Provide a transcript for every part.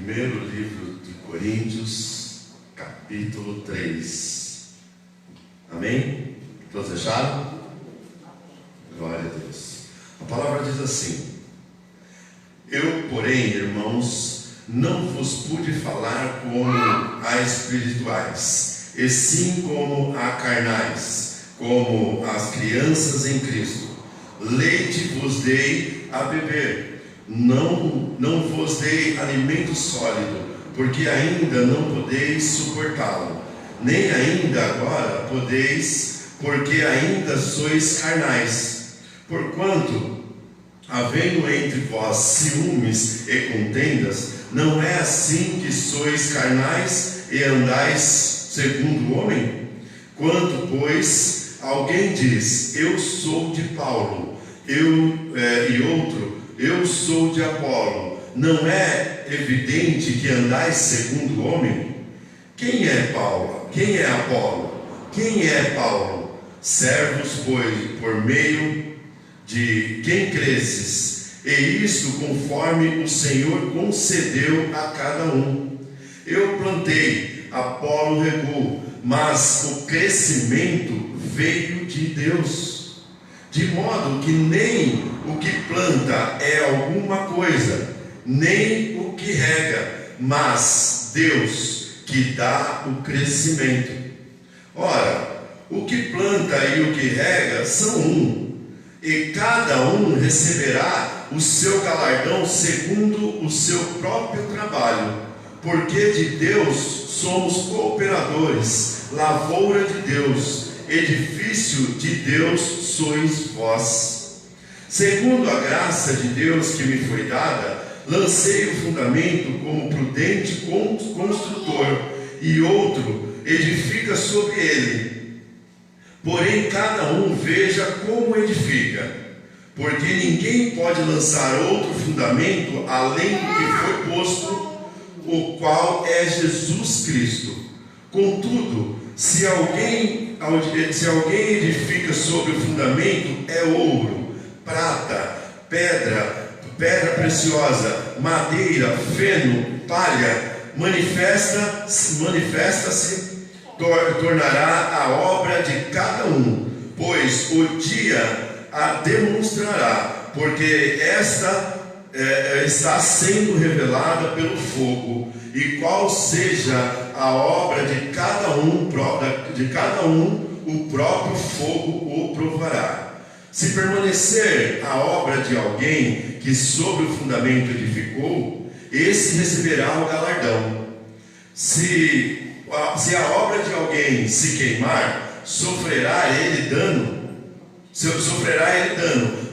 Primeiro livro de Coríntios, capítulo 3. Amém? Todos acharam? Glória a Deus. A palavra diz assim: Eu, porém, irmãos, não vos pude falar como a espirituais, e sim como a carnais, como as crianças em Cristo. Leite vos dei a beber, não vos dei alimento sólido, porque ainda não podeis suportá-lo, nem ainda agora podeis, porque ainda sois carnais. Porquanto, havendo entre vós ciúmes e contendas, não é assim que sois carnais e andais segundo o homem? Quanto, pois, alguém diz, eu sou de Paulo, e outro, eu sou de Apolo, não é evidente que andais segundo o homem? Quem é Paulo? Quem é Apolo? Quem é Paulo? Servos, pois, por meio de quem cresces, e isto conforme o Senhor concedeu a cada um. Eu plantei, Apolo regou, mas o crescimento veio de Deus. De modo que nem o que planta é alguma coisa, nem o que rega, mas Deus que dá o crescimento. Ora, o que planta e o que rega são um, e cada um receberá o seu galardão segundo o seu próprio trabalho, porque de Deus somos cooperadores, lavoura de Deus, edifício de Deus sois vós. Segundo a graça de Deus que me foi dada, lancei o fundamento como prudente construtor, e outro edifica sobre ele. Porém, cada um veja como edifica, porque ninguém pode lançar outro fundamento além do que foi posto, o qual é Jesus Cristo. Contudo, se alguém edifica sobre o fundamento, é ouro, prata, pedra preciosa, madeira, feno, palha, manifesta-se, tornará a obra de cada um, pois o dia a demonstrará, porque esta está sendo revelada pelo fogo, e qual seja a obra de cada um, o próprio fogo o provará. Se permanecer a obra de alguém que sobre o fundamento edificou, esse receberá o galardão. Se a obra de alguém se queimar, sofrerá ele dano,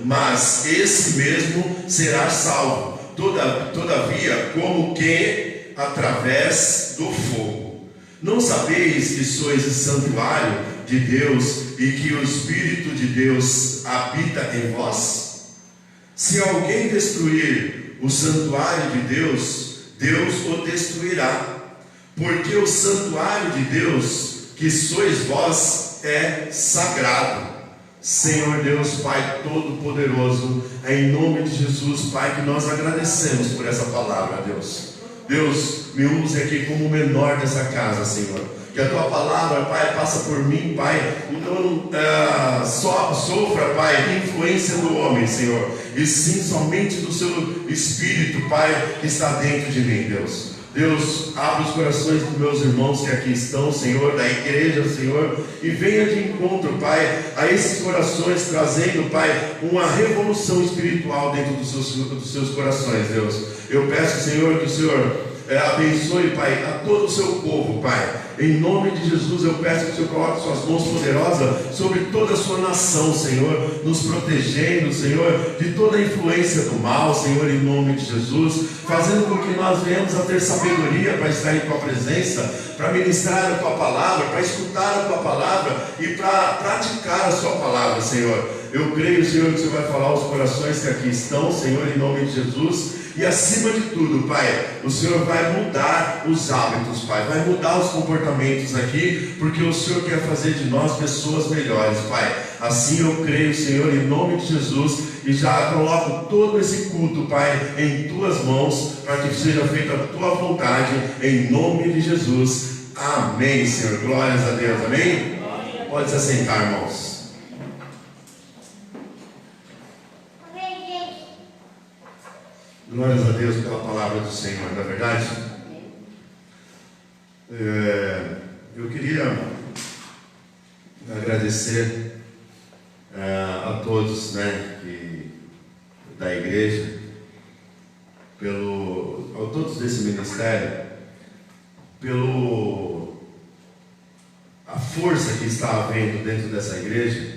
mas esse mesmo será salvo, todavia, como que através do fogo. Não sabeis que sois o santuário de Deus e que o Espírito de Deus habita em vós? Se alguém destruir o santuário de Deus, Deus o destruirá, porque o santuário de Deus, que sois vós, é sagrado. Senhor Deus, Pai Todo-Poderoso, é em nome de Jesus, Pai, que nós agradecemos por essa palavra, Deus. Deus, me use aqui como o menor dessa casa, Senhor. Que a Tua palavra, Pai, passa por mim, Pai. Então, sofra, Pai, influência do homem, Senhor. E sim, somente do Seu Espírito, Pai, que está dentro de mim, Deus. Deus, abre os corações dos meus irmãos que aqui estão, Senhor, da igreja, Senhor, e venha de encontro, Pai, a esses corações, trazendo, Pai, uma revolução espiritual dentro dos seus corações, Deus. Eu peço, Senhor, que o Senhor abençoe, Pai, a todo o seu povo, Pai. Em nome de Jesus, eu peço que o Senhor coloque suas mãos poderosas sobre toda a sua nação, Senhor, nos protegendo, Senhor, de toda a influência do mal, Senhor, em nome de Jesus, fazendo com que nós venhamos a ter sabedoria para estar em Tua presença, para ministrar a Tua palavra, para escutar a Tua palavra e para praticar a Sua palavra, Senhor. Eu creio, Senhor, que o Senhor vai falar aos corações que aqui estão, Senhor, em nome de Jesus. E acima de tudo, Pai, o Senhor vai mudar os hábitos, Pai, vai mudar os comportamentos aqui, porque o Senhor quer fazer de nós pessoas melhores, Pai. Assim eu creio, Senhor, em nome de Jesus, e já coloco todo esse culto, Pai, em Tuas mãos, para que seja feita a Tua vontade, em nome de Jesus. Amém, Senhor. Glórias a Deus, amém? Pode se assentar, irmãos. Glórias a Deus pela palavra do Senhor, não é verdade? Eu queria agradecer a todos, né, da igreja, a todos desse ministério, a força que está havendo dentro dessa igreja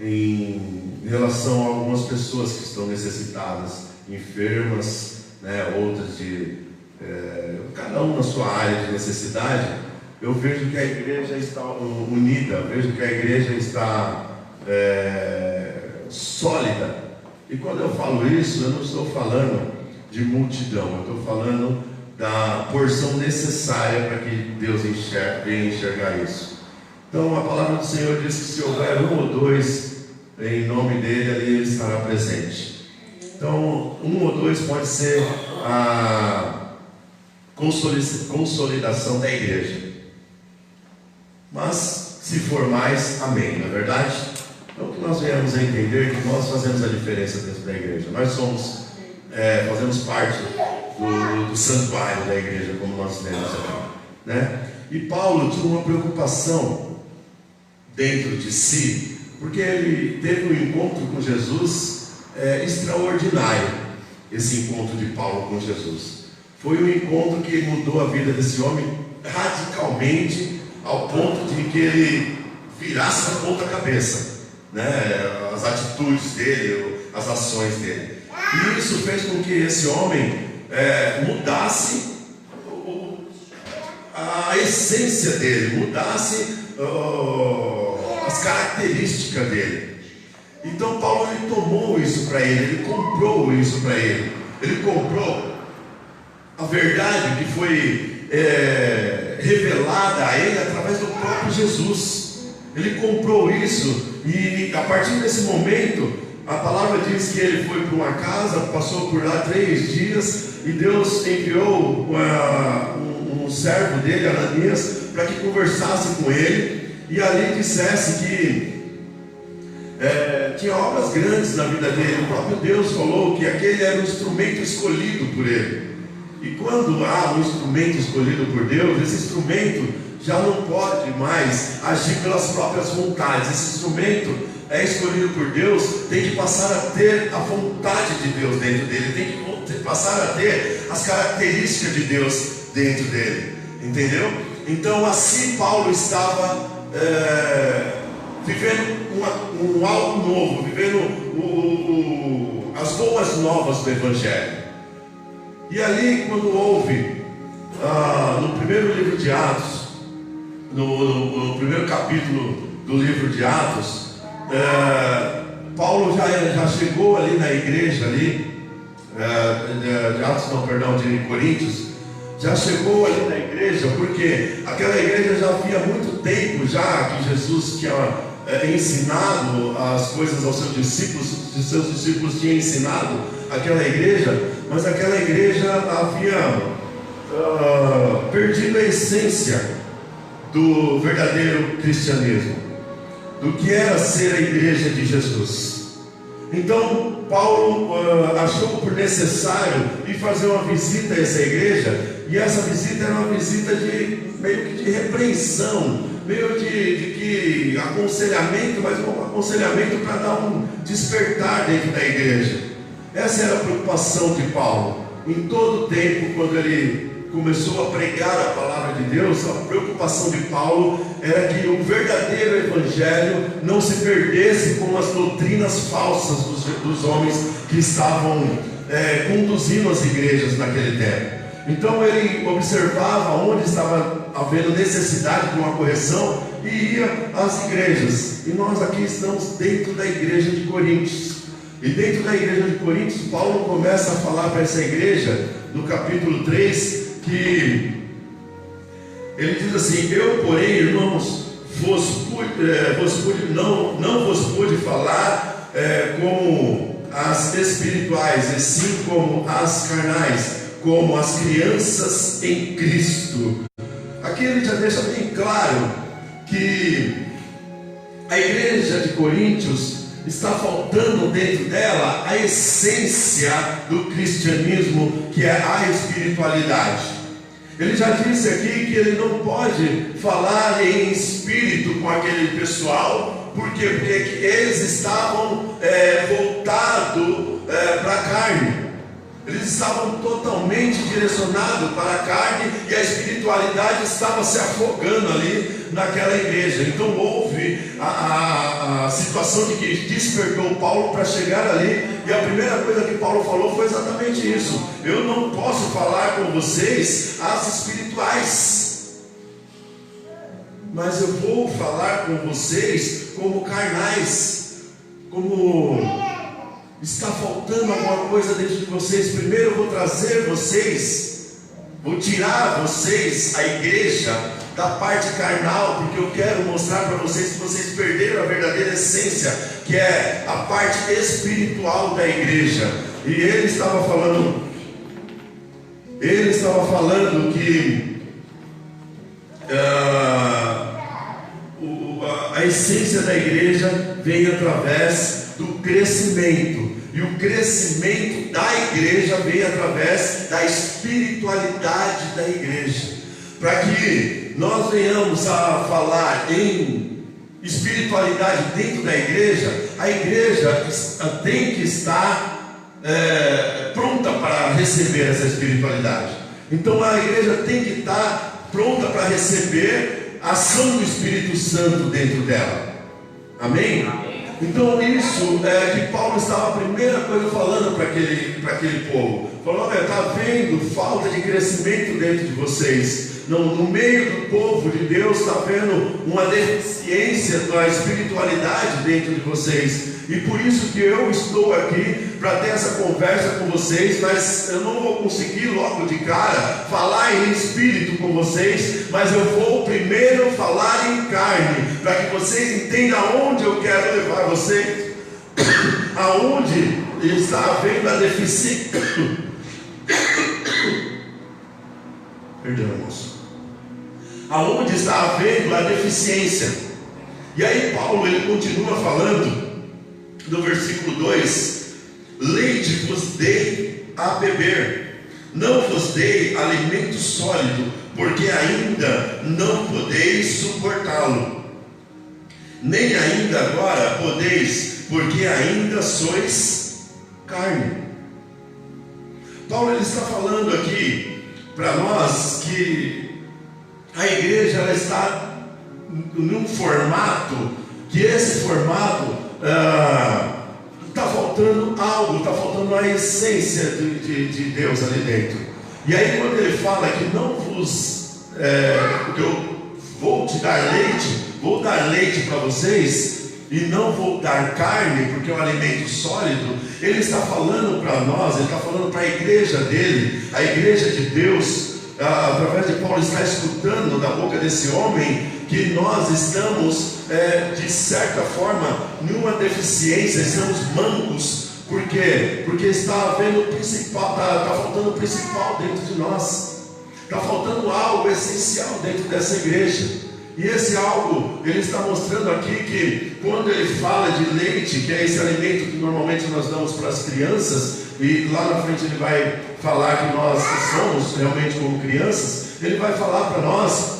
em relação a algumas pessoas que estão necessitadas, enfermas, né, outras cada um na sua área de necessidade. Eu vejo que a igreja está unida, eu vejo que a igreja está sólida. E quando eu falo isso, eu não estou falando de multidão, eu estou falando da porção necessária para que Deus venha enxergar isso. Então a palavra do Senhor diz que se houver um ou dois em nome dele, ali ele estará presente. Então, um ou dois pode ser a consolidação da igreja. Mas, se for mais, amém, não é verdade? Então, que nós venhamos a entender que nós fazemos a diferença dentro da igreja. Nós fazemos parte do santuário da igreja, como nós temos aqui, né? E Paulo tinha uma preocupação dentro de si, porque ele teve um encontro com Jesus extraordinário. Esse encontro de Paulo com Jesus foi um encontro que mudou a vida desse homem radicalmente, ao ponto de que ele virasse a ponta cabeça, né? As atitudes dele, as ações dele, e isso fez com que esse homem mudasse a essência dele, mudasse as características dele. Então Paulo, ele tomou isso para ele comprou isso para ele. Ele comprou a verdade que foi revelada a ele através do próprio Jesus. Ele comprou isso, e a partir desse momento, a palavra diz que ele foi para uma casa, passou por lá 3 dias, e Deus enviou um servo dele, Ananias, para que conversasse com ele, e ali dissesse que tinha obras grandes na vida dele. O próprio Deus falou que aquele era um instrumento escolhido por ele. E quando há um instrumento escolhido por Deus, esse instrumento já não pode mais agir pelas próprias vontades. Esse instrumento é escolhido por Deus, tem que passar a ter a vontade de Deus dentro dele, tem que passar a ter as características de Deus dentro dele, entendeu? Então assim Paulo estava vivendo algo novo, vivendo as boas novas do Evangelho. E ali, quando houve no primeiro livro de Atos, no primeiro capítulo do livro de Atos, Paulo já chegou ali na igreja ali, de Coríntios, já chegou ali na igreja, porque aquela igreja já havia muito tempo já que Jesus tinha ensinado as coisas aos seus discípulos tinham ensinado aquela igreja, mas aquela igreja havia perdido a essência do verdadeiro cristianismo, do que era ser a igreja de Jesus. Então Paulo achou por necessário ir fazer uma visita a essa igreja, e essa visita era uma visita meio que de repreensão, meio de aconselhamento, mas um aconselhamento para dar um despertar dentro da igreja. Essa era a preocupação de Paulo. Em todo o tempo, quando ele começou a pregar a palavra de Deus, a preocupação de Paulo era que o verdadeiro evangelho não se perdesse com as doutrinas falsas dos homens que estavam conduzindo as igrejas naquele tempo. Então ele observava onde estava havendo necessidade de uma correção, e ia às igrejas. E nós aqui estamos dentro da igreja de Coríntios. E dentro da igreja de Coríntios, Paulo começa a falar para essa igreja, no capítulo 3, que ele diz assim: eu, porém, irmãos, não vos pude falar como as espirituais, e sim como as carnais, como as crianças em Cristo. Aqui ele já deixa bem claro que a igreja de Coríntios está faltando dentro dela a essência do cristianismo, que é a espiritualidade. Ele já disse aqui que ele não pode falar em espírito com aquele pessoal, porque eles estavam voltados para a carne. Eles estavam totalmente direcionados para a carne, e a espiritualidade estava se afogando ali naquela igreja. Então houve a situação de que despertou Paulo para chegar ali, e a primeira coisa que Paulo falou foi exatamente isso: eu não posso falar com vocês as espirituais, mas eu vou falar com vocês como carnais, como está faltando alguma coisa dentro de vocês. Primeiro eu vou trazer vocês, vou tirar vocês, a igreja, da parte carnal, porque eu quero mostrar para vocês que vocês perderam a verdadeira essência, que é a parte espiritual da igreja. E ele estava falando que a essência da igreja vem através do crescimento, e o crescimento da igreja vem através da espiritualidade da igreja. Para que nós venhamos a falar em espiritualidade dentro da igreja, a igreja tem que estar pronta para receber essa espiritualidade. Então a igreja tem que estar pronta para receber a ação do Espírito Santo dentro dela. Amém? Então isso é que Paulo estava, a primeira coisa, falando para aquele povo. Falou: olha, está vendo falta de crescimento dentro de vocês. No meio do povo de Deus está vendo uma deficiência da espiritualidade dentro de vocês. E por isso que eu estou aqui para ter essa conversa com vocês. Mas eu não vou conseguir logo de cara falar em espírito com vocês, mas eu vou primeiro falar em carne, para que vocês entendam aonde eu quero levar vocês, aonde está havendo a deficiência. Perdão, moço. Aonde está havendo a deficiência. E aí Paulo ele continua falando no versículo 2: leite vos dei a beber, não vos dei alimento sólido, porque ainda não podeis suportá-lo, nem ainda agora podeis, porque ainda sois carne. Paulo ele está falando aqui para nós que a igreja ela está num formato, que esse formato está faltando algo, está faltando a essência de Deus ali dentro. E aí quando ele fala que não vos, que eu vou te dar leite, vou dar leite para vocês, e não vou dar carne, porque é um alimento sólido, ele está falando para nós, ele está falando para a igreja dele, a igreja de Deus, através de Paulo, está escutando da boca desse homem que nós estamos, de certa forma, numa deficiência, estamos mancos. Por quê? Porque está havendo o principal, está faltando o principal dentro de nós, está faltando algo essencial dentro dessa igreja. E esse algo, ele está mostrando aqui que quando ele fala de leite, que é esse alimento que normalmente nós damos para as crianças, e lá na frente ele vai falar que nós somos realmente como crianças, ele vai falar para nós,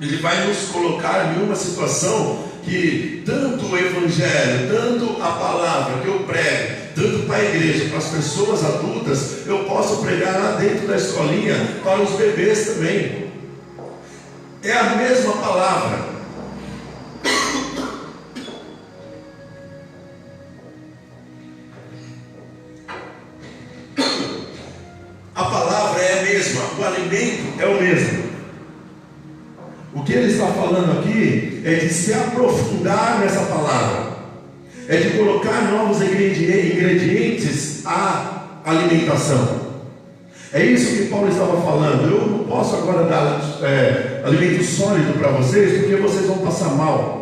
ele vai nos colocar em uma situação que tanto o evangelho, tanto a palavra que eu prego, tanto para a igreja, para as pessoas adultas, eu posso pregar lá dentro da escolinha para os bebês também. É a mesma palavra. A palavra é a mesma, o alimento é o mesmo. O que ele está falando aqui é de se aprofundar nessa palavra, é de colocar novos ingredientes à alimentação. É isso que Paulo estava falando. Eu não posso agora dar alimento sólido para vocês, porque vocês vão passar mal.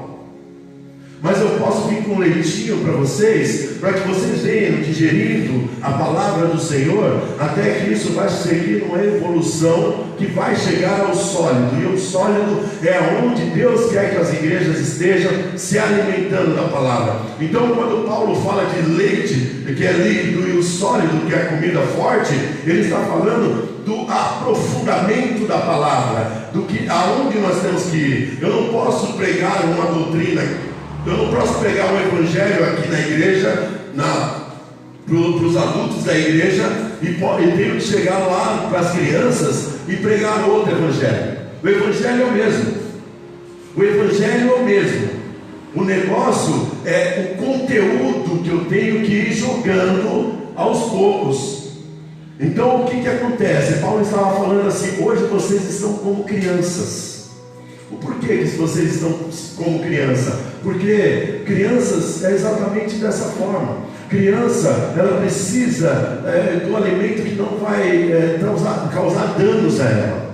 Mas eu posso vir com um leitinho para vocês, para que vocês venham digerindo a palavra do Senhor, até que isso vai seguir uma evolução que vai chegar ao sólido. E o sólido é onde Deus quer que as igrejas estejam se alimentando da palavra. Então, quando Paulo fala de leite, que é líquido, e o sólido, que é comida forte, ele está falando do aprofundamento da palavra, do que aonde nós temos que ir. Eu não posso pregar uma doutrina, eu não posso pregar um evangelho aqui na igreja, para os adultos da igreja, e tenho que chegar lá para as crianças e pregar outro evangelho. O evangelho é o mesmo. O evangelho é o mesmo. O negócio é o conteúdo que eu tenho que ir jogando aos poucos. Então o que acontece? Paulo estava falando assim: hoje vocês estão como crianças. O porquê que vocês estão como criança? Porque crianças é exatamente dessa forma. Criança, ela precisa do alimento que não vai causar danos a ela.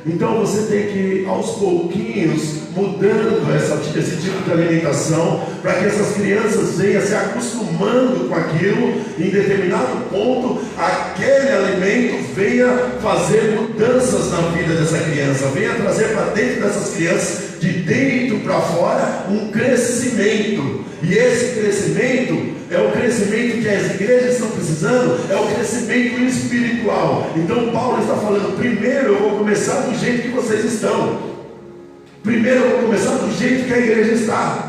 Então você tem que ir aos pouquinhos mudando esse tipo de alimentação, para que essas crianças venham se acostumando com aquilo. Em determinado ponto, aquele alimento venha fazer mudanças na vida dessa criança, venha trazer para dentro dessas crianças, de dentro para fora, um crescimento. E esse crescimento é o crescimento que as igrejas estão precisando, é o crescimento espiritual. Então Paulo está falando: primeiro eu vou começar do jeito que vocês estão. Primeiro eu vou começar do jeito que a igreja está.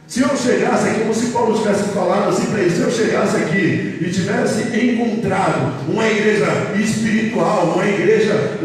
Se eu chegasse aqui, como se Paulo tivesse falado assim para ele, se eu chegasse aqui e tivesse encontrado uma igreja espiritual, uma igreja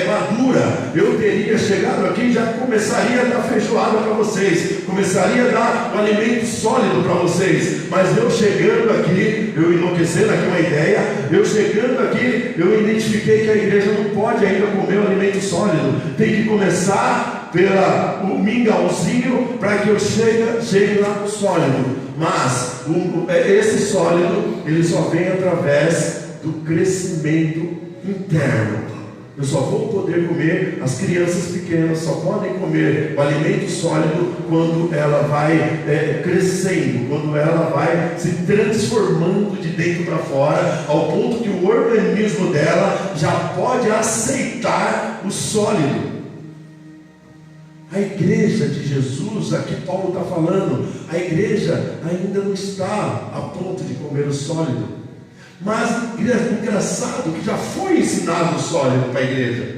madura, eu teria chegado aqui e já começaria a dar feijoada para vocês, começaria a dar um alimento sólido para vocês. Mas eu chegando aqui, eu enlouquecendo aqui uma ideia, eu chegando aqui, eu identifiquei que a igreja não pode ainda comer um alimento sólido, tem que começar pelo mingauzinho, para que eu chegue lá no sólido. Mas esse sólido, ele só vem através do crescimento interno. Eu só vou poder comer, as crianças pequenas só podem comer o alimento sólido quando ela vai crescendo, quando ela vai se transformando de dentro para fora, ao ponto que o organismo dela já pode aceitar o sólido. A igreja de Jesus, aqui Paulo está falando, a igreja ainda não está a ponto de comer o sólido. Mas é engraçado que já foi ensinado o sólido para a igreja.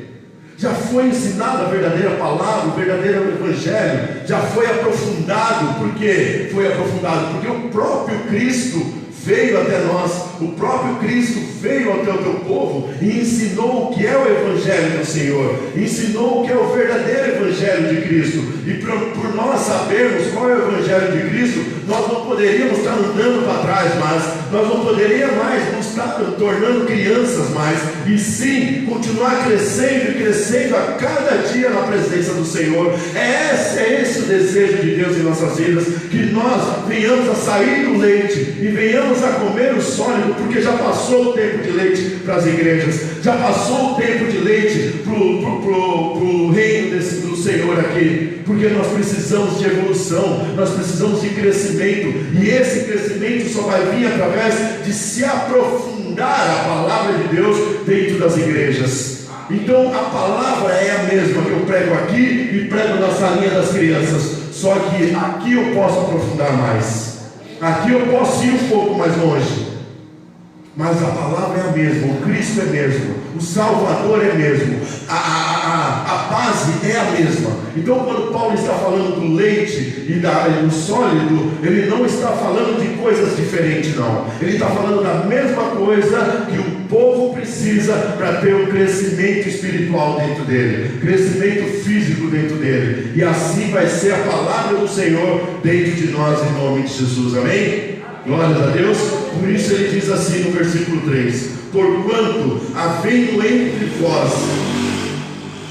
Já foi ensinado a verdadeira palavra, o verdadeiro evangelho. Já foi aprofundado. Por quê? Foi aprofundado porque o próprio Cristo veio até nós, o próprio Cristo veio até o teu povo e ensinou o que é o Evangelho do Senhor, ensinou o que é o verdadeiro Evangelho de Cristo. E por nós sabermos qual é o Evangelho de Cristo, nós não poderíamos estar andando para trás mais, nós não poderíamos mais nos estar tornando crianças mais, e sim continuar crescendo e crescendo a cada dia na presença do Senhor. É esse o desejo de Deus em nossas vidas, que nós venhamos a sair do leite e venhamos a comer o sólido, porque já passou o tempo de leite para as igrejas, já passou o tempo de leite para o reino do Senhor aqui, porque nós precisamos de evolução, nós precisamos de crescimento, e esse crescimento só vai vir através de se aprofundar a palavra de Deus dentro das igrejas. Então a palavra é a mesma que eu prego aqui e prego na salinha das crianças, só que aqui eu posso aprofundar mais. Aqui eu posso ir um pouco mais longe, mas a palavra é a mesma, o Cristo é mesmo, o Salvador é mesmo, a base é a mesma. Então quando Paulo está falando do leite e do sólido, ele não está falando de coisas diferentes não, ele está falando da mesma coisa que o povo precisa para ter um crescimento espiritual dentro dele, crescimento físico dentro dele, e assim vai ser a palavra do Senhor dentro de nós, em nome de Jesus, amém? Glórias a Deus. Por isso ele diz assim no versículo 3: porquanto havendo entre vós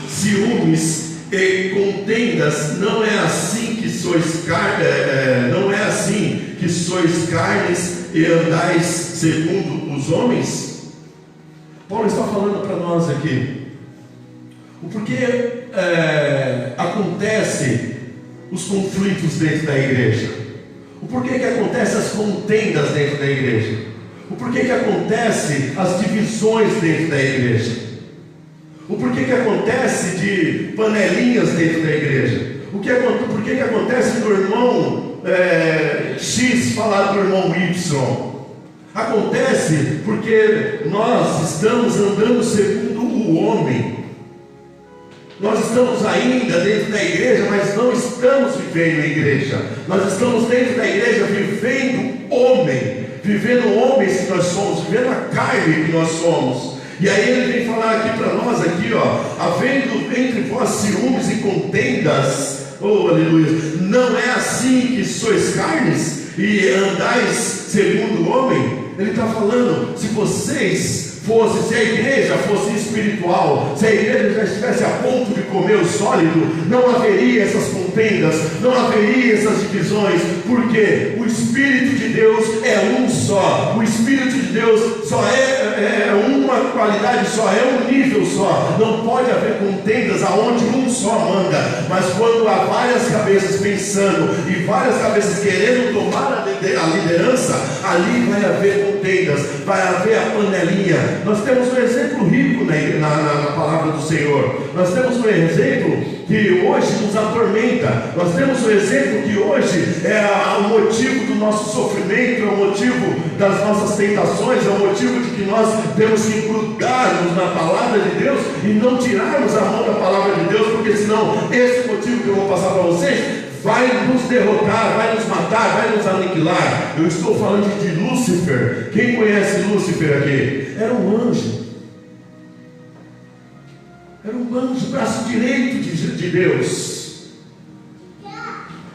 ciúmes e contendas, não é assim que sois carnes e andais segundo os homens? Paulo está falando para nós aqui o porquê acontece os conflitos dentro da igreja, o porquê que acontece as contendas dentro da igreja, o porquê que acontece as divisões dentro da igreja, o porquê que acontece de panelinhas dentro da igreja, porquê que acontece do irmão X falar do irmão Y. Acontece porque nós estamos andando segundo o homem. Nós estamos ainda dentro da igreja, mas não estamos vivendo a igreja. Nós estamos dentro da igreja vivendo homens que nós somos, vivendo a carne que nós somos. E aí ele vem falar aqui para nós, aqui, havendo entre vós ciúmes e contendas, oh aleluia, não é assim que sois carnes e andais segundo o homem? Ele está falando, se a igreja fosse espiritual, se a igreja já estivesse a ponto de comer o sólido, não haveria essas contendas, não haveria essas divisões, porque o Espírito de Deus é um só, o Espírito de Deus só é uma qualidade só, é um nível só, não pode haver contendas aonde um só manda, mas quando há várias cabeças pensando e várias cabeças querendo tomar a liderança, ali vai haver contendas, vai haver a panelinha. Nós temos um exemplo rico na palavra do Senhor. Nós temos um exemplo que hoje nos atormenta. Nós temos um exemplo que hoje é o motivo do nosso sofrimento, é o motivo das nossas tentações, é o motivo de que nós temos que grudar-nos na palavra de Deus e não tirarmos a mão da palavra de Deus, porque senão esse motivo que eu vou passar para vocês vai nos derrotar, vai nos matar, vai nos aniquilar. Eu estou falando de Lúcifer. Quem conhece Lúcifer aqui? Era um anjo. Era um anjo, braço direito de Deus.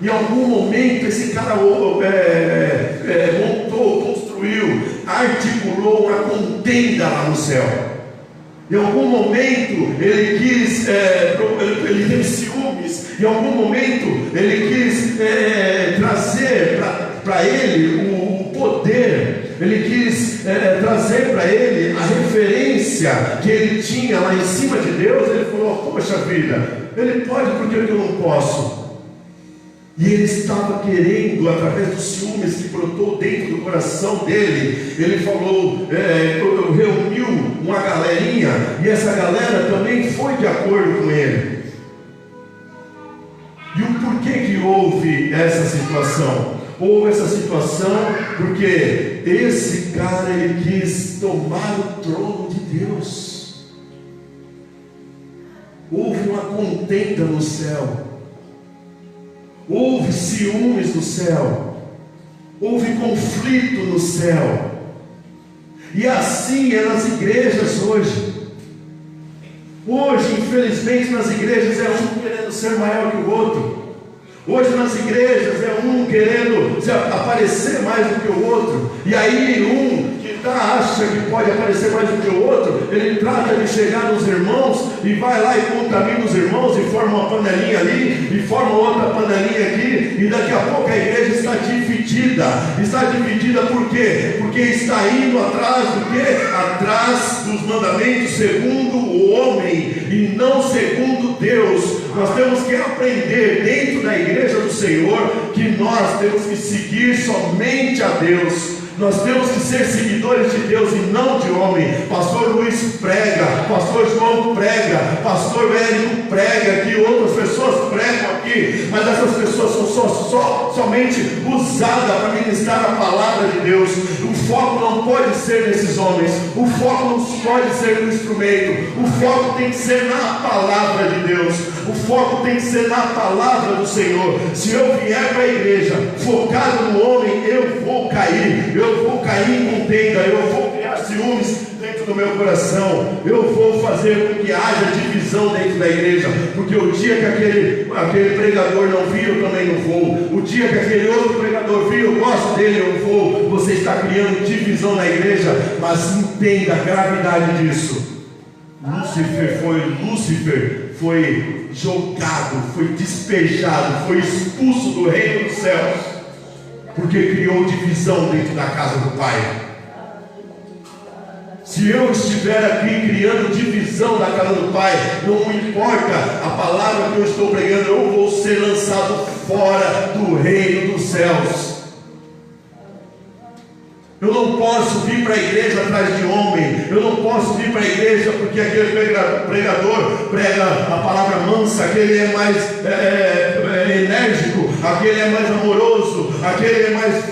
Em algum momento esse cara montou, construiu, articulou uma contenda lá no céu. Em algum momento ele quis, ele teve ciúmes. Em algum momento ele quis trazer para ele o poder. Ele quis trazer para ele a referência que ele tinha lá em cima de Deus. Ele falou: poxa vida, ele pode, por que eu não posso? E ele estava querendo, através dos ciúmes que brotou dentro do coração dele, ele falou, reuniu uma galerinha, e essa galera também foi de acordo com ele. E o porquê que houve essa situação? Houve essa situação porque esse cara, ele quis tomar o trono de Deus. Houve uma contenda no céu. Houve ciúmes no céu, houve conflito no céu, e assim é nas igrejas hoje. Hoje, infelizmente, nas igrejas é um querendo ser maior que o outro. Hoje nas igrejas é um querendo aparecer mais do que o outro, e aí um que acha que pode aparecer mais do que o outro, ele trata de chegar nos irmãos e vai lá e contamina os irmãos e forma uma panelinha ali e forma outra panelinha aqui, e daqui a pouco a igreja está dividida. Está dividida por quê? Porque está indo atrás do quê? Atrás dos mandamentos segundo o homem e não segundo Deus. Nós temos que aprender dentro da igreja do Senhor que nós temos que seguir somente a Deus. Nós temos que ser seguidores de Deus e não de homem. Pastor Luiz prega, pastor João prega, pastor Érico prega aqui, outras pessoas pregam aqui, mas essas pessoas são somente usadas para ministrar a palavra de Deus. O foco não pode ser nesses homens, o foco não pode ser no instrumento, o foco tem que ser na palavra de Deus, o foco tem que ser na palavra do Senhor. Se eu vier para a igreja focado no homem, eu vou cair em contenda, eu vou criar ciúmes dentro do meu coração, eu vou fazer com que haja divisão dentro da igreja, porque o dia que aquele pregador não vir, eu também não vou. O dia que aquele outro pregador vir, eu gosto dele, eu vou. Você está criando divisão na igreja, mas entenda a gravidade disso. Lúcifer foi jogado, foi despejado, foi expulso do reino dos céus, porque criou divisão dentro da casa do Pai. Se eu estiver aqui criando divisão na casa do Pai, não importa a palavra que eu estou pregando, eu vou ser lançado fora do reino dos céus. Eu não posso vir para a igreja atrás de homem. Eu não posso vir para a igreja porque aquele pregador prega a palavra mansa, aquele é mais enérgico, aquele é mais amoroso, aquele é mais...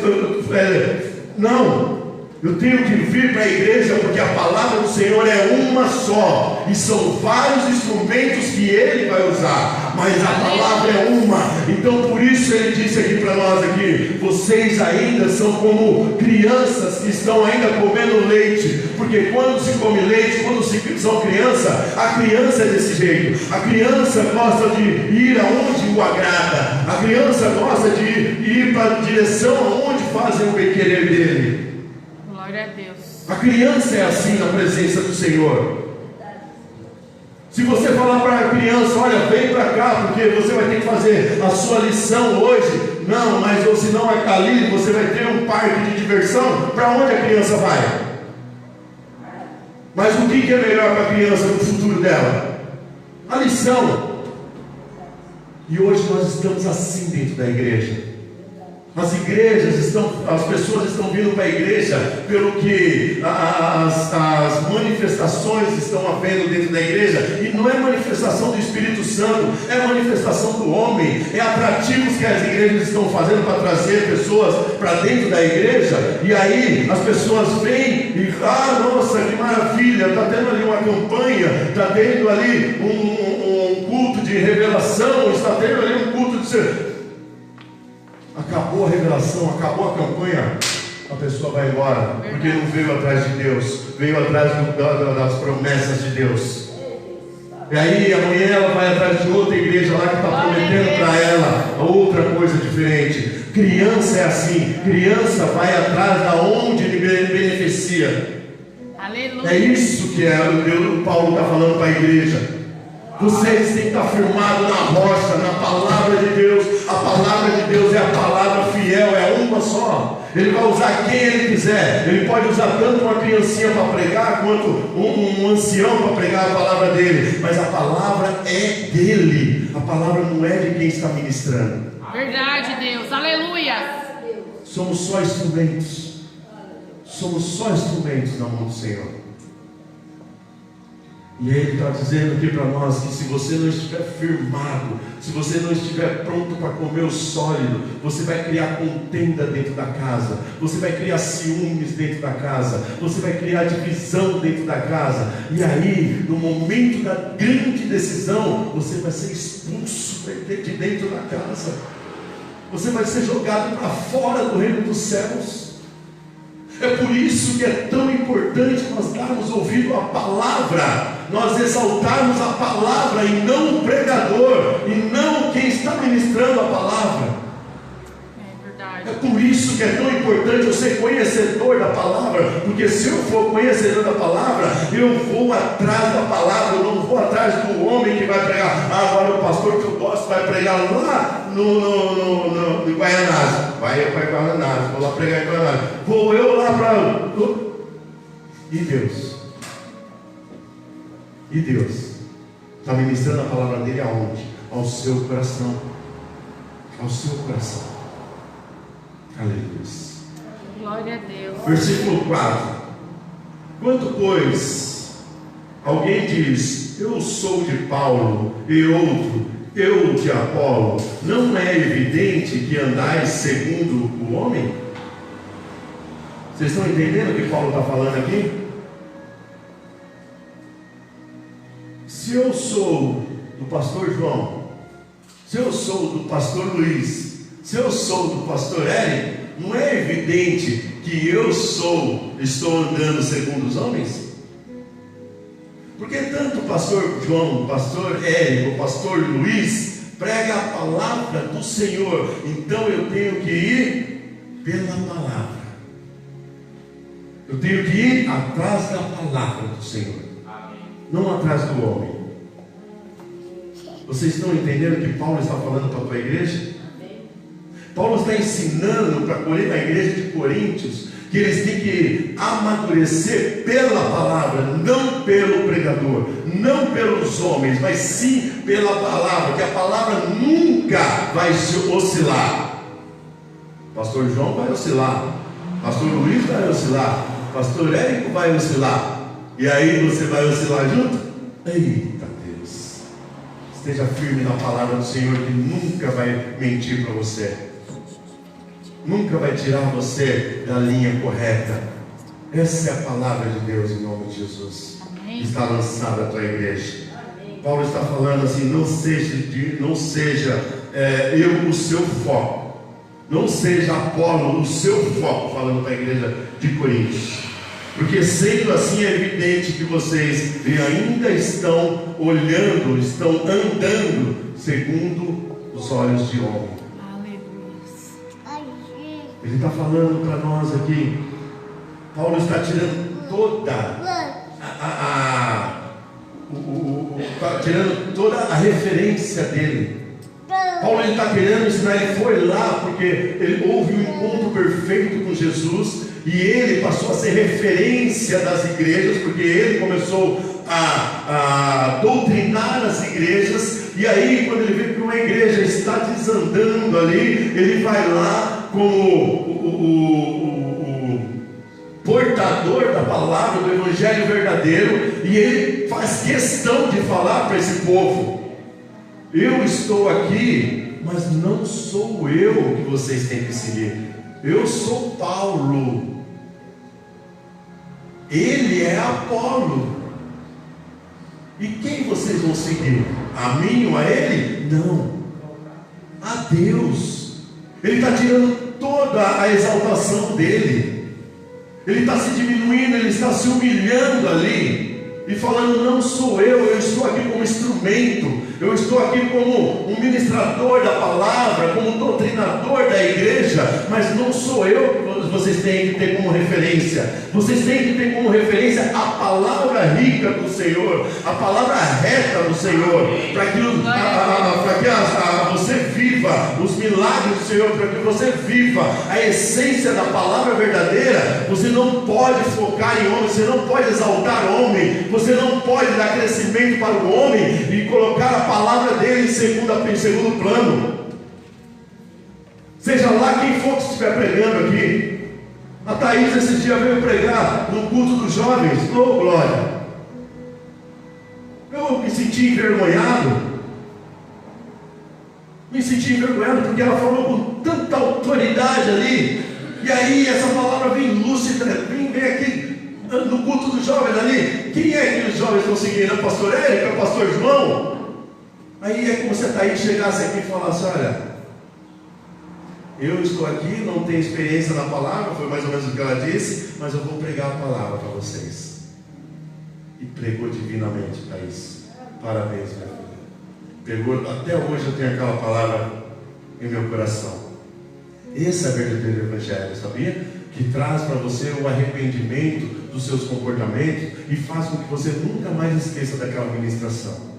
Não. Eu tenho que vir para a igreja porque a palavra do Senhor é uma só, e são vários instrumentos que Ele vai usar, mas a palavra é uma. Então por isso Ele disse aqui para nós aqui: vocês ainda são como crianças que estão ainda comendo leite, porque quando se come leite, quando se são criança, a criança é desse jeito. A criança gosta de ir aonde o agrada, a criança gosta de ir para a direção aonde fazem o bem-querer dele. Glória a Deus. A criança é assim na presença do Senhor. Se você falar para a criança: olha, vem para cá, porque você vai ter que fazer a sua lição hoje. Não, mas ou se não ali você vai ter um parque de diversão. Para onde a criança vai? Mas o que é melhor para a criança no futuro dela? A lição. E hoje nós estamos assim dentro da igreja. As pessoas estão vindo para a igreja pelo que as manifestações estão havendo dentro da igreja, e não é manifestação do Espírito Santo, é manifestação do homem, é atrativos que as igrejas estão fazendo para trazer pessoas para dentro da igreja, e aí as pessoas vêm e, nossa, que maravilha, está tendo ali uma campanha, está tendo ali um culto de revelação, está tendo ali um culto de... Acabou a revelação, acabou a campanha, a pessoa vai embora, porque não veio atrás de Deus, veio atrás das promessas de Deus. E aí amanhã ela vai atrás de outra igreja lá que está prometendo para ela outra coisa diferente. Criança é assim, criança vai atrás da onde lhe beneficia. Aleluia. É isso que o Paulo está falando para a igreja. Vocês têm que estar firmados na rocha, na palavra de Deus. A palavra de Deus é a palavra fiel, é uma só. Ele vai usar quem Ele quiser. Ele pode usar tanto uma criancinha para pregar, quanto um ancião para pregar a palavra dele. Mas a palavra é dele. A palavra não é de quem está ministrando. Verdade, Deus. Aleluia. Somos só instrumentos. Somos só instrumentos na mão do Senhor. E Ele está dizendo aqui para nós que se você não estiver firmado, se você não estiver pronto para comer o sólido, você vai criar contenda dentro da casa, você vai criar ciúmes dentro da casa, você vai criar divisão dentro da casa, e aí, no momento da grande decisão, você vai ser expulso de dentro da casa, você vai ser jogado para fora do reino dos céus. É por isso que é tão importante nós darmos ouvido à palavra, nós exaltarmos a palavra e não o pregador, e não quem está ministrando a palavra. É verdade. É por isso que é tão importante eu ser conhecedor da palavra, porque se eu for conhecedor da palavra, eu vou atrás da palavra, eu não vou atrás do homem que vai pregar. Agora o pastor que eu gosto vai pregar lá no Guaianazes. Vai para Guaianazes, vou lá pregar em Guaianazes. Vou eu lá para... E Deus? E Deus está ministrando a palavra dele aonde? Ao seu coração. Ao seu coração. Aleluia. Glória a Deus. Versículo 4. Quando, pois, alguém diz: eu sou de Paulo, e outro: eu de Apolo, não é evidente que andais segundo o homem? Vocês estão entendendo o que Paulo está falando aqui? Se eu sou do pastor João, se eu sou do pastor Luiz, se eu sou do pastor Érico, não é evidente que eu estou andando segundo os homens? Porque tanto o pastor João, o pastor Érico, o pastor Luiz prega a palavra do Senhor, então eu tenho que ir pela palavra. Eu tenho que ir atrás da palavra do Senhor, não atrás do homem. Vocês estão entendendo o que Paulo está falando para a tua igreja? Paulo está ensinando para a igreja de Coríntios que eles têm que amadurecer pela palavra, não pelo pregador, não pelos homens, mas sim pela palavra, que a palavra nunca vai oscilar. Pastor João vai oscilar, Pastor Luiz vai oscilar, Pastor Érico vai oscilar, e aí você vai oscilar junto? Eita Deus, esteja firme na palavra do Senhor, que nunca vai mentir para você, nunca vai tirar você da linha correta. Essa é a palavra de Deus em nome de Jesus. Amém. Está lançada a tua igreja. Paulo está falando assim: não seja eu o seu foco, não seja Apolo o seu foco, falando para a igreja de Coríntios, porque sendo assim é evidente que vocês ainda estão olhando, estão andando segundo os olhos de homem. Ele está falando para nós aqui. Paulo está tirando toda a referência dele. Paulo está querendo ensinar. Ele foi lá porque ele houve um encontro perfeito com Jesus, e ele passou a ser referência das igrejas, porque ele começou a doutrinar as igrejas. E aí, quando ele vê que uma igreja está desandando ali, ele vai lá como o portador da palavra, do evangelho verdadeiro, e ele faz questão de falar para esse povo: eu estou aqui, mas não sou eu que vocês têm que seguir, eu sou Paulo, ele é Apolo, e quem vocês vão seguir? A mim ou a ele? Não, a Deus. Ele está tirando toda a exaltação dele, ele está se diminuindo, ele está se humilhando ali, e falando: não sou eu estou aqui como instrumento, eu estou aqui como um ministrador da palavra, como um doutrinador da igreja, mas não sou eu que vocês têm que ter como referência. Vocês têm que ter como referência a palavra rica do Senhor, a palavra reta do Senhor, para que você viva os milagres do Senhor, para que você viva a essência da palavra verdadeira. Você não pode focar em homem, você não pode exaltar homem, você não pode dar crescimento para o homem e colocar a palavra dele em segundo plano. Seja lá quem for que estiver pregando aqui. A Thaís esse dia veio pregar no culto dos jovens. Oh glória! Eu me senti envergonhado. Porque ela falou com tanta autoridade ali. E aí essa palavra vem lúcida, vem aqui no culto dos jovens ali. Quem é que os jovens estão seguindo? É o pastor Érico? É o pastor João? Aí é como se a Thaís chegasse aqui e falasse: olha, eu estou aqui, não tenho experiência na palavra, foi mais ou menos o que ela disse, mas eu vou pregar a palavra para vocês. E pregou divinamente, Thaís. Parabéns, minha filha. Pregou, até hoje eu tenho aquela palavra em meu coração. Esse é o verdadeiro evangelho, sabia? Que traz para você o arrependimento dos seus comportamentos e faz com que você nunca mais esqueça daquela ministração.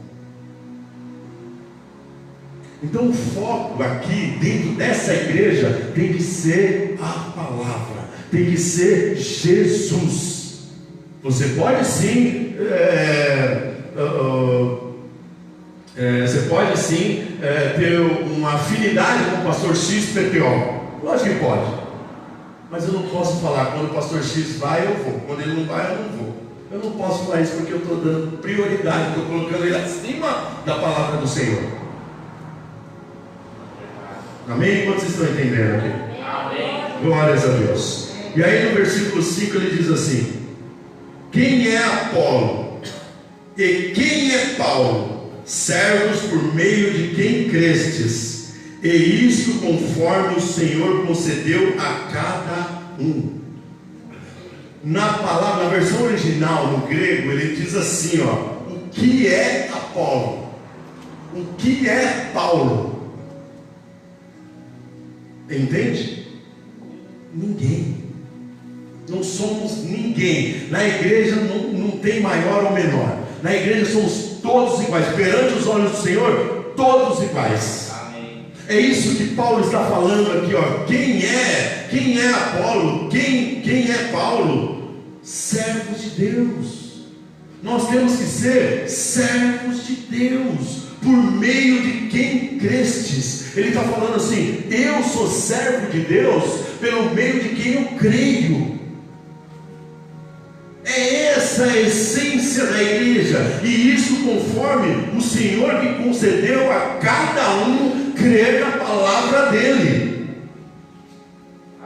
Então o foco aqui dentro dessa igreja tem que ser a palavra, tem que ser Jesus. Você pode sim ter uma afinidade com o pastor XPTO. Lógico que pode, mas eu não posso falar: quando o pastor X vai eu vou, quando ele não vai eu não vou. Eu não posso falar isso, porque eu estou dando prioridade, estou colocando ele acima da palavra do Senhor. Amém? Quantos estão entendendo aqui? Amém. Glórias a Deus. E aí no versículo 5 ele diz assim: quem é Apolo e quem é Paulo? Servos por meio de quem crestes, e isso conforme o Senhor concedeu a cada um. Na palavra, na versão original, no grego, ele diz assim: o que é Apolo? O que é Paulo? Entende? Ninguém. Não somos ninguém. Na igreja não tem maior ou menor. Na igreja somos todos iguais. Perante os olhos do Senhor, todos iguais. É isso que Paulo está falando aqui, ó. Quem é Apolo? Quem é Paulo? Servos de Deus. Nós temos que ser servos de Deus, por meio de quem crestes. Ele está falando assim: eu sou servo de Deus pelo meio de quem eu creio. É essa a essência da igreja, e isso conforme o Senhor que concedeu a cada um crer na palavra dele.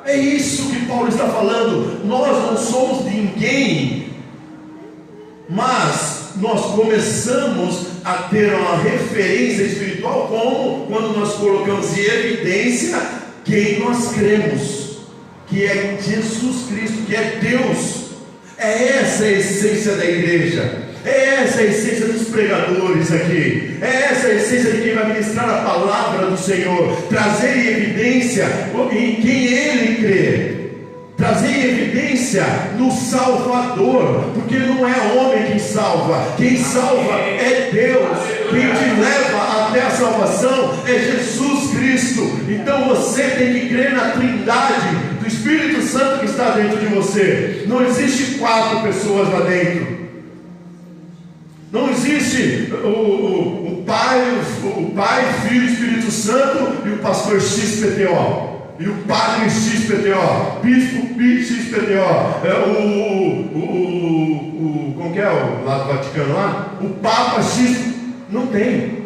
É isso que Paulo está falando. Nós não somos ninguém, mas nós começamos a ter uma referência espiritual como quando nós colocamos em evidência quem nós cremos, que é Jesus Cristo, que é Deus. É essa a essência da igreja, é essa a essência dos pregadores aqui, é essa a essência de quem vai ministrar a palavra do Senhor, trazer em evidência em quem ele crê, trazer em evidência no Salvador, porque não é homem quem salva é Deus. Quem te leva até a salvação é Jesus Cristo. Então você tem que crer na Trindade do Espírito Santo que está dentro de você. Não existe 4 pessoas lá dentro. Não existe o Pai, Filho e Espírito Santo e o pastor XPTO. E o padre XPTO, bispo XPTO, como que é o lá do Vaticano lá? O Papa X. Não tem.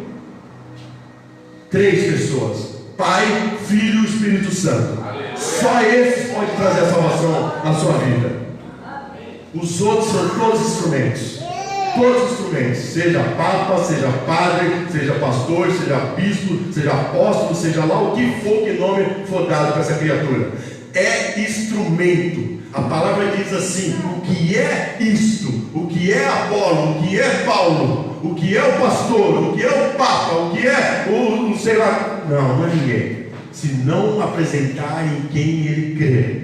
3 pessoas: Pai, Filho e Espírito Santo. Só esses podem trazer a salvação na sua vida. Os outros são todos instrumentos. Todos os instrumentos, seja papa, seja padre, seja pastor, seja bispo, seja apóstolo, seja lá o que for, que nome for dado para essa criatura, é instrumento. A palavra diz assim: o que é isto, o que é Apolo, o que é Paulo, o que é o pastor, o que é o papa, o que é o sei lá, não é ninguém, se não apresentar em quem ele crê.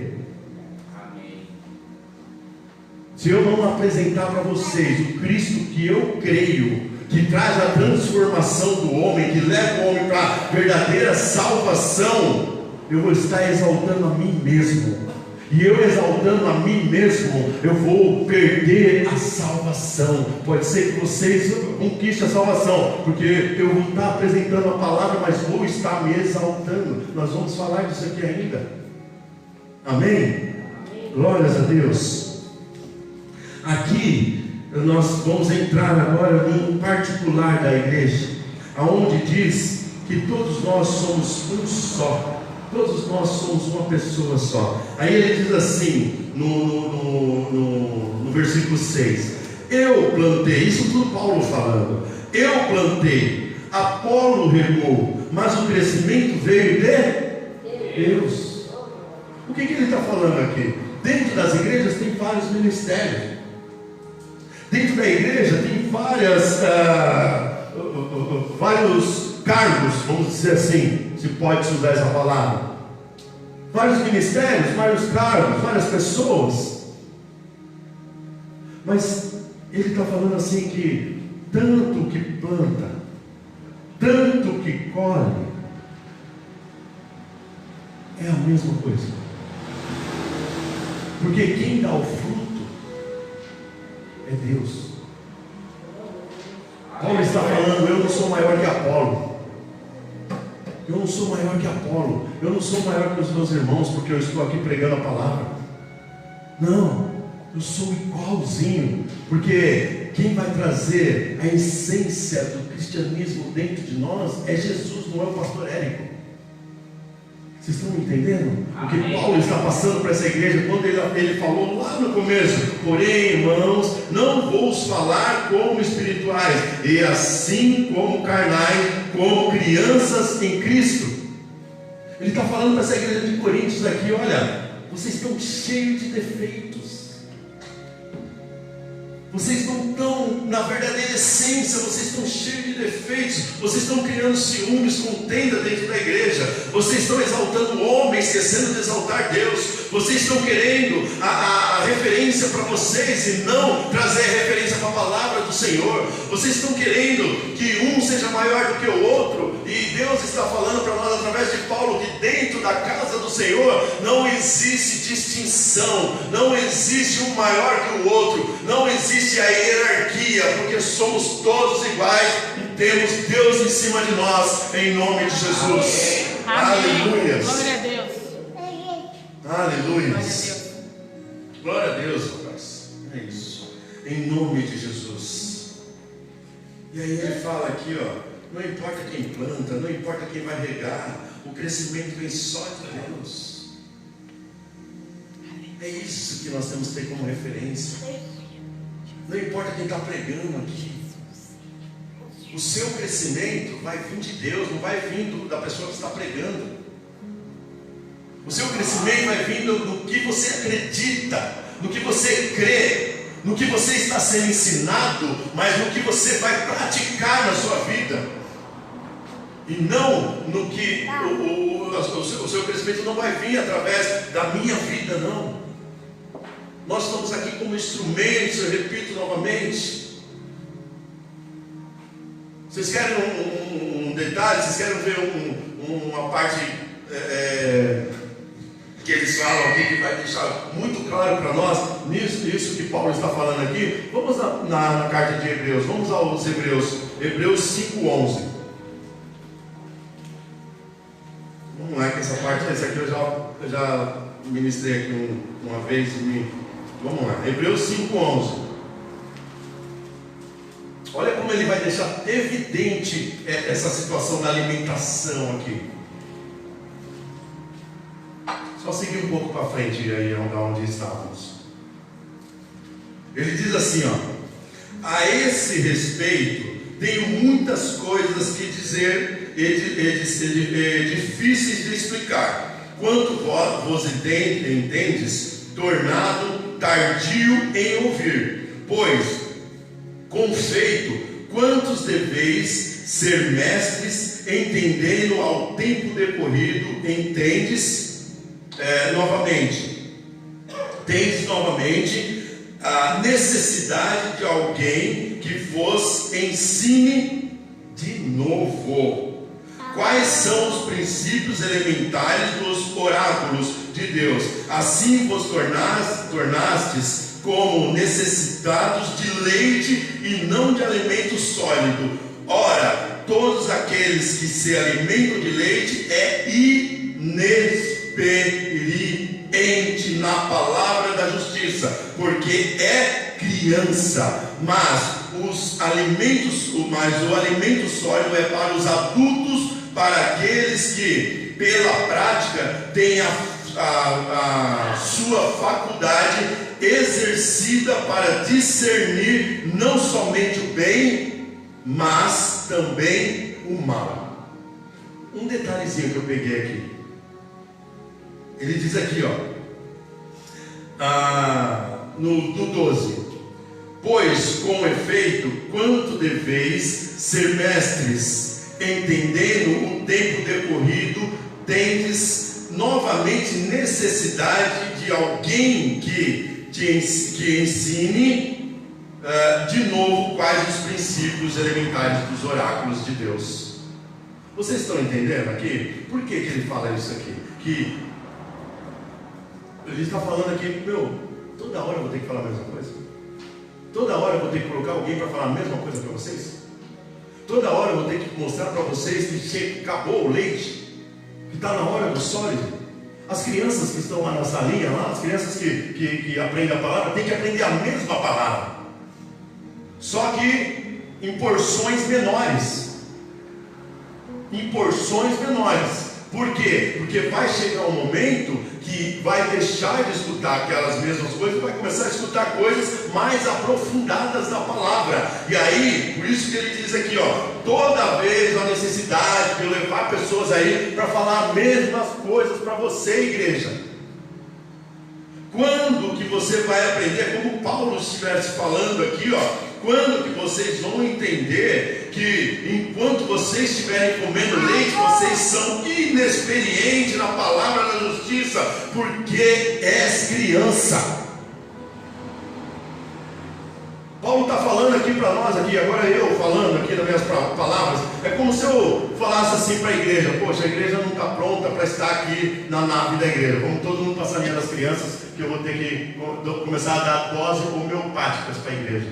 Se eu não apresentar para vocês o Cristo que eu creio, que traz a transformação do homem, que leva o homem para a verdadeira salvação, eu vou estar exaltando a mim mesmo. E eu exaltando a mim mesmo, eu vou perder a salvação. Pode ser que vocês conquistem a salvação, porque eu vou estar apresentando a palavra, mas vou estar me exaltando. Nós vamos falar disso aqui ainda. Amém? Glórias a Deus. Aqui nós vamos entrar agora em particular da igreja, aonde diz que todos nós somos um só, todos nós somos uma pessoa só. Aí ele diz assim no versículo 6: eu plantei, isso tudo Paulo falando, eu plantei, Apolo regou, mas o crescimento veio de Deus. O que ele está falando aqui? Dentro das igrejas tem vários ministérios. Dentro da igreja tem vários cargos, vamos dizer assim, se pode usar essa palavra. Vários ministérios, vários cargos, várias pessoas. Mas ele está falando assim que tanto que planta, tanto que colhe, é a mesma coisa. Porque quem dá o fruto é Deus. Paulo está falando: eu não sou maior que Apolo. Eu não sou maior que Apolo. Eu não sou maior que os meus irmãos porque eu estou aqui pregando a palavra. Não, eu sou igualzinho, porque quem vai trazer a essência do cristianismo dentro de nós é Jesus, não é o pastor Érico. Vocês estão entendendo? O que Paulo está passando para essa igreja, quando ele falou lá no começo: porém, irmãos, não vou falar como espirituais, e assim como carnais, como crianças em Cristo. Ele está falando para essa igreja de Coríntios aqui: olha, vocês estão cheios de defeitos. Vocês não estão na verdadeira essência, vocês estão cheios de defeitos, vocês estão criando ciúmes, contenda dentro da igreja, vocês estão exaltando o homem, esquecendo de exaltar Deus, vocês estão querendo a referência referência para vocês e não trazer referência para a palavra do Senhor. Vocês estão querendo que um seja maior do que o outro, e Deus está falando para nós através de Paulo que dentro da casa do Senhor não existe distinção, não existe um maior que o outro, não existe a hierarquia, porque somos todos iguais e temos Deus em cima de nós, em nome de Jesus. Aleluia. Glória a Deus. Aleluia. Glória a Deus. Glória a Deus, rapaz. É isso. Em nome de Jesus. E aí ele fala aqui, ó, não importa quem planta, não importa quem vai regar, o crescimento vem só de Deus. É isso que nós temos que ter como referência. Não importa quem está pregando aqui. O seu crescimento vai vir de Deus, não vai vir da pessoa que está pregando. O seu crescimento vai vir do que você acredita, no que você crê, no que você está sendo ensinado, mas no que você vai praticar na sua vida. E não no que o seu crescimento não vai vir através da minha vida, não. Nós estamos aqui como instrumentos, eu repito novamente. Vocês querem um detalhe? Vocês querem ver uma parte que eles falam aqui, que vai deixar muito claro para nós, nisso que Paulo está falando aqui? Vamos na carta de Hebreus, vamos aos Hebreus 5:11. Vamos lá, que essa aqui eu já ministrei aqui uma vez. Vamos lá, Hebreus 5:11. Olha como ele vai deixar evidente essa situação da alimentação aqui. Só seguir um pouco para frente aí, onde estávamos. Ele diz assim, ó: a esse respeito tenho muitas coisas que dizer difíceis de explicar, quanto vos entendes, tornado tardio em ouvir. Pois, com feito, quantos deveis ser mestres, entendendo ao tempo decorrido, tendes novamente a necessidade de alguém que vos ensine de novo quais são os princípios elementares dos oráculos de Deus. Assim vos tornastes como necessitados de leite e não de alimento sólido. Ora, todos aqueles que se alimentam de leite é inexperiente na palavra da justiça, porque é criança. Mas o alimento sólido é para os adultos, para aqueles que pela prática têm a sua faculdade exercida para discernir não somente o bem, mas também o mal. Um detalhezinho que eu peguei aqui. Ele diz aqui, ó, no 12: pois com efeito, quanto deveis ser mestres, entendendo o tempo decorrido, tendes novamente necessidade de alguém que ensine de novo quais os princípios elementares dos oráculos de Deus. Vocês estão entendendo aqui? Por que ele fala isso aqui? Que ele está falando aqui, toda hora eu vou ter que falar a mesma coisa? Toda hora eu vou ter que colocar alguém para falar a mesma coisa para vocês? Toda hora eu vou ter que mostrar para vocês que acabou o leite, que está na hora do sólido? As crianças que estão lá na salinha, as crianças que aprendem a palavra, têm que aprender a mesma palavra, só que em porções menores. Por quê? Porque vai chegar um momento que vai deixar de escutar aquelas mesmas coisas e vai começar a escutar coisas mais aprofundadas da palavra. E aí, por isso que ele diz aqui, ó, toda vez a necessidade de levar pessoas aí para falar as mesmas coisas para você, igreja. Quando que você vai aprender, como Paulo estivesse falando aqui, ó, quando que vocês vão entender que enquanto vocês estiverem comendo leite, vocês são inexperientes na palavra da justiça, porque és criança. Paulo está falando aqui para nós, aqui, agora eu falando aqui nas minhas palavras, é como se eu falasse assim para a igreja: poxa, a igreja não está pronta para estar aqui na nave da igreja. Vamos todo mundo passar a linha das crianças, que eu vou ter que começar a dar doses homeopáticas para a igreja.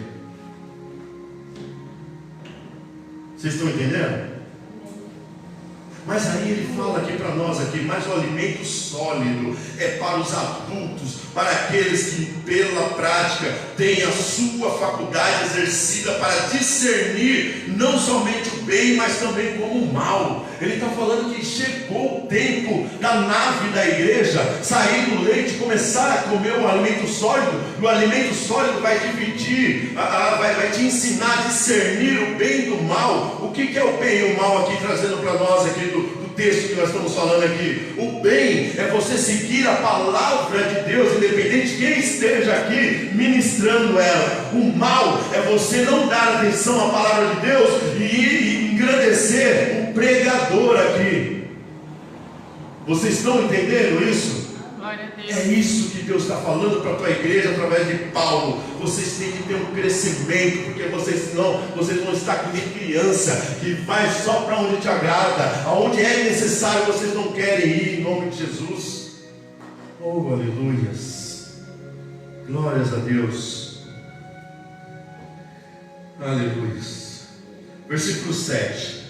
Vocês estão entendendo? Mas aí ele fala aqui para nós aqui, mas o alimento sólido é para os adultos, para aqueles que pela prática têm a sua faculdade exercida para discernir não somente o bem, mas também como o mal. Ele está falando que chegou o tempo da nave da igreja sair do leite e começar a comer o alimento sólido. E o alimento sólido vai dividir, vai te ensinar a discernir o bem do mal. O que é o bem e o mal aqui, trazendo para nós aqui do texto que nós estamos falando aqui? O bem é você seguir a palavra de Deus, independente de quem esteja aqui ministrando ela. O mal é você não dar atenção à palavra de Deus e engrandecer o pregador aqui. Vocês estão entendendo isso? Glória a Deus. É isso que Deus está falando para a tua igreja através de Paulo. Vocês têm que ter um crescimento, porque vocês vão estar como criança que vai só para onde te agrada, aonde é necessário vocês não querem ir, em nome de Jesus. Oh, aleluias, glórias a Deus, aleluias. Versículo 7: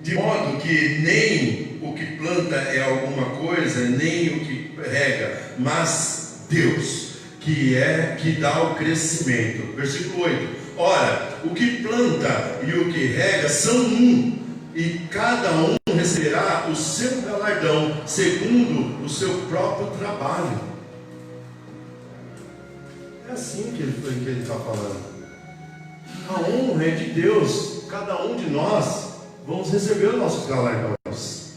de modo que nem o que planta é alguma coisa, nem o que rega, mas Deus, que dá o crescimento. Versículo 8: ora, o que planta e o que rega são um, e cada um receberá o seu galardão, segundo o seu próprio trabalho. É assim que ele está falando. A honra é de Deus. Cada um de nós vamos receber os nossos galardões.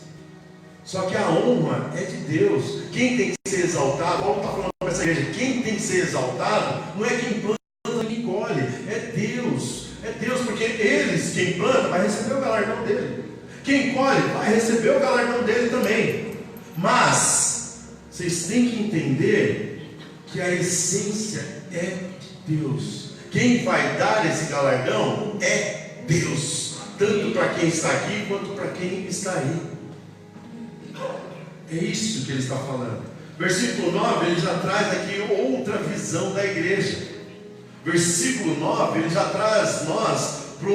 Só que a honra é de Deus. Quem tem que ser exaltado, Paulo está falando para essa igreja, quem tem que ser exaltado não é quem planta nem colhe, é Deus. É Deus, porque quem planta vai receber o galardão dele, quem colhe vai receber o galardão dele também. Mas vocês têm que entender que a essência é de Deus. Quem vai dar esse galardão é Deus, tanto para quem está aqui quanto para quem está aí. É isso que ele está falando. Versículo 9, ele já traz aqui outra visão da igreja. Versículo 9, ele já traz nós para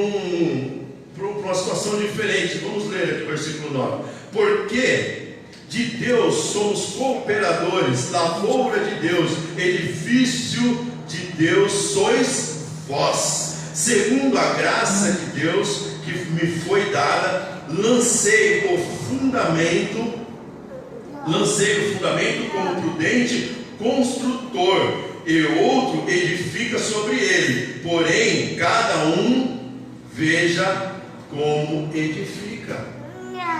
uma situação diferente. Vamos ler aqui o versículo 9. Porque de Deus somos cooperadores, lavoura de Deus, edifício de Deus sois vós. Segundo a graça de Deus que me foi dada, lancei o fundamento como prudente construtor, e outro edifica sobre ele, porém cada um veja como edifica.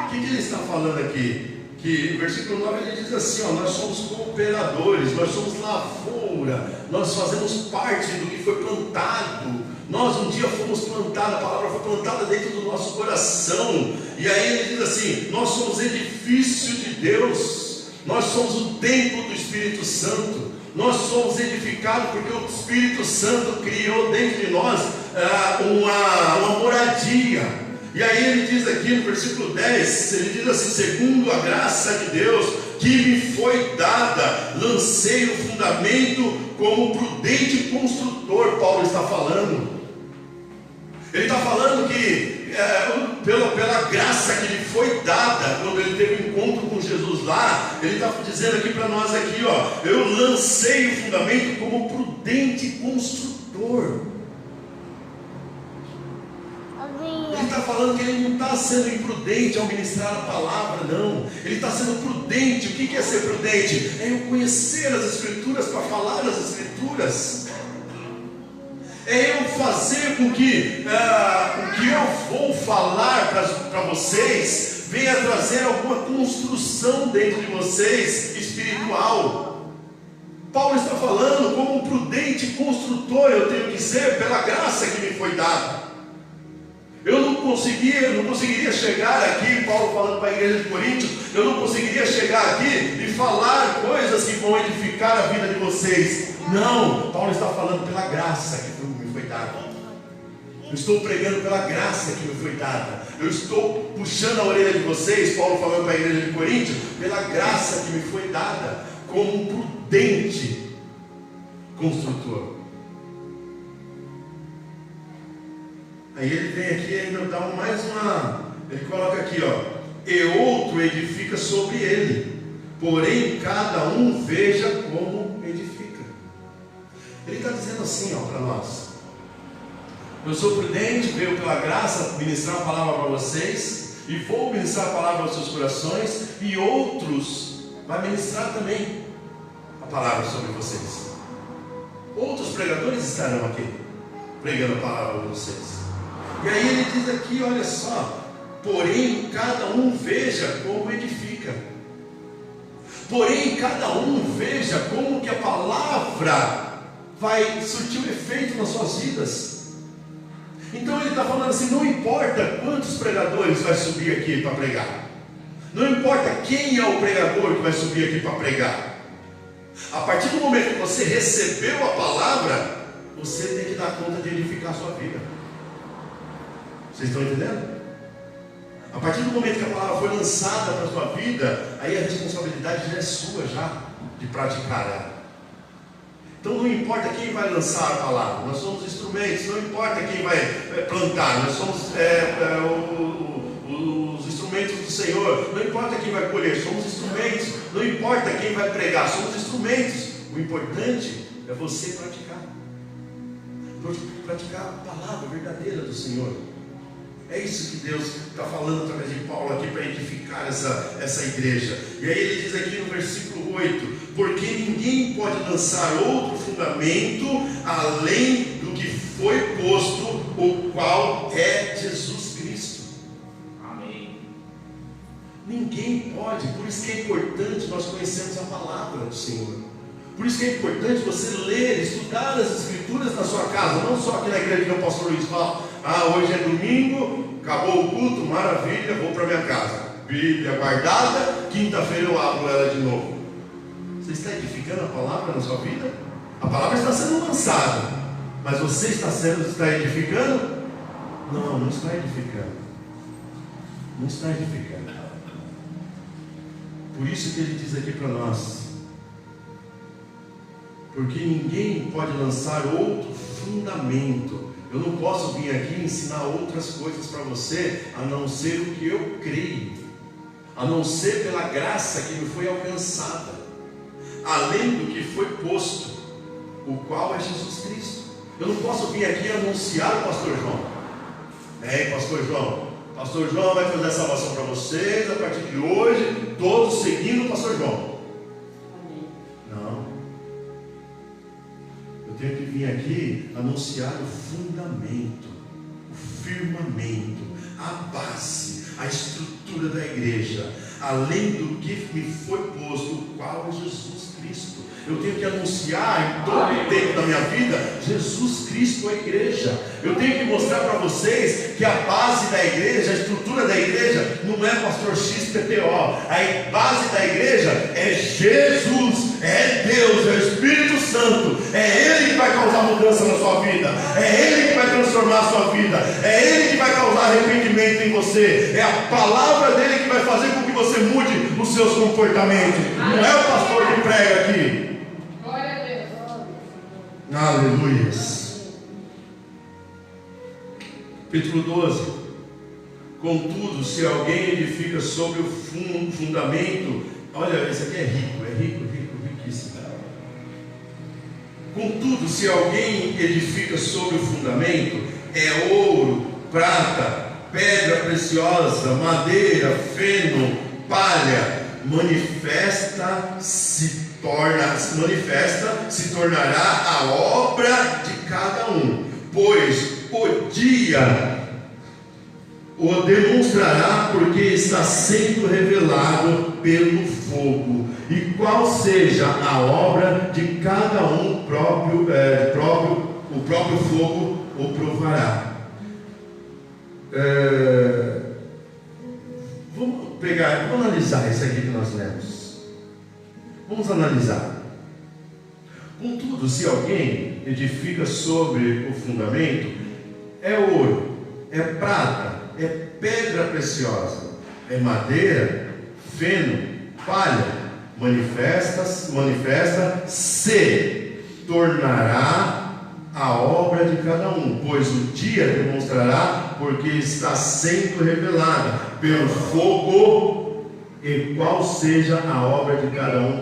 O que ele está falando aqui? Que no versículo 9 ele diz assim: nós somos cooperadores, nós somos lavoura, nós fazemos parte do que foi plantado. Nós um dia fomos plantados, a palavra foi plantada dentro do nosso coração. E aí ele diz assim: nós somos edifício de Deus, nós somos o templo do Espírito Santo, nós somos edificados porque o Espírito Santo criou dentro de nós uma moradia. E aí ele diz aqui no versículo 10, ele diz assim: segundo a graça de Deus que me foi dada, lancei o fundamento como prudente construtor. Paulo está falando. Ele está falando que pela graça que lhe foi dada, quando ele teve um encontro com Jesus lá, ele está dizendo aqui para nós aqui, eu lancei o fundamento como prudente construtor. Ele está falando que ele não está sendo imprudente ao ministrar a palavra, não. Ele está sendo prudente. O que é ser prudente? É eu conhecer as Escrituras para falar as Escrituras. É eu fazer com que o que eu vou falar para vocês venha trazer alguma construção dentro de vocês espiritual. Paulo está falando como um prudente construtor, eu tenho que ser pela graça que me foi dada. Eu não conseguiria chegar aqui, Paulo falando para a igreja de Coríntios, eu não conseguiria chegar aqui e falar coisas coisas que vão edificar a vida de vocês. Não, Paulo está falando pela graça que me foi dada. Eu estou pregando pela graça que me foi dada. Eu estou puxando a orelha de vocês, Paulo falando para a igreja de Corinto, pela graça que me foi dada, como um prudente construtor. Aí ele vem aqui e ainda dá mais uma. Ele coloca aqui, ó. E outro edifica sobre ele. Porém, cada um veja como edifica. Ele está dizendo assim, ó, para nós. Eu sou prudente, veio pela graça ministrar a palavra para vocês. E vou ministrar a palavra aos seus corações. E outros vai ministrar também a palavra sobre vocês. Outros pregadores estarão aqui, pregando a palavra para vocês. E aí ele diz aqui, olha só, porém cada um veja como edifica. Porém cada um veja como que a palavra vai surtir um efeito nas suas vidas. Então ele está falando assim, não importa quantos pregadores vai subir aqui para pregar. Não importa quem é o pregador que vai subir aqui para pregar. A partir do momento que você recebeu a palavra, você tem que dar conta de edificar a sua vida. Vocês estão entendendo? A partir do momento que a palavra foi lançada para a sua vida, aí a responsabilidade já é sua, já, de praticar ela. Então não importa quem vai lançar a palavra, nós somos instrumentos. Não importa quem vai plantar, nós somos os instrumentos do Senhor. Não importa quem vai colher, somos instrumentos. Não importa quem vai pregar, somos instrumentos. O importante é você praticar a palavra verdadeira do Senhor. É isso que Deus está falando através de Paulo aqui para edificar essa igreja. E aí ele diz aqui no versículo 8: porque ninguém pode lançar outro fundamento além do que foi posto, o qual é Jesus Cristo. Amém. Ninguém pode. Por isso que é importante nós conhecermos a palavra do Senhor. Por isso que é importante você ler, estudar as Escrituras na sua casa, não só aqui na igreja que o pastor Luiz fala. Hoje é domingo, acabou o culto, maravilha, vou para minha casa. Bíblia guardada, quinta-feira eu abro ela de novo. Você está edificando a palavra na sua vida? A palavra está sendo lançada, mas você está edificando? Não, não está edificando. Não está edificando. Por isso que ele diz aqui para nós: porque ninguém pode lançar outro fundamento. Eu não posso vir aqui ensinar outras coisas para você, a não ser o que eu creio, a não ser pela graça que me foi alcançada, além do que foi posto, o qual é Jesus Cristo. Eu não posso vir aqui anunciar o pastor João. Pastor João vai fazer a salvação para vocês a partir de hoje, todos seguindo o pastor João. Tenho que vir aqui anunciar o fundamento, o firmamento, a base, a estrutura da igreja, além do que me foi posto, o qual é Jesus Cristo. Eu tenho que anunciar em todo o tempo da minha vida Jesus Cristo, a igreja. Eu tenho que mostrar para vocês que a base da igreja, a estrutura da igreja, não é pastor XPTO. A base da igreja é Jesus, é Deus, é o Espírito Santo. É Ele que vai causar mudança na sua vida, é Ele que vai transformar a sua vida, é Ele que vai causar arrependimento em você. É a palavra dele que vai fazer com que você mude os seus comportamentos. Não é o pastor que prega aqui. Glória a Deus. Aleluias. Capítulo 12. Contudo, se alguém edifica sobre o fundamento, olha, esse aqui é rico, riquíssimo. Contudo, se alguém edifica sobre o fundamento, é ouro, prata, pedra preciosa, madeira, feno, palha, se tornará a obra de cada um, pois o dia o demonstrará, porque está sendo revelado pelo fogo, e qual seja a obra de cada um, o próprio fogo o provará. Vamos analisar isso aqui que nós lemos. Vamos analisar. Contudo, se alguém edifica sobre o fundamento, é ouro, é prata, é pedra preciosa, é madeira, feno, palha, manifesta-se tornará a obra de cada um, pois o dia demonstrará, porque está sendo revelada pelo fogo, e qual seja a obra de cada um,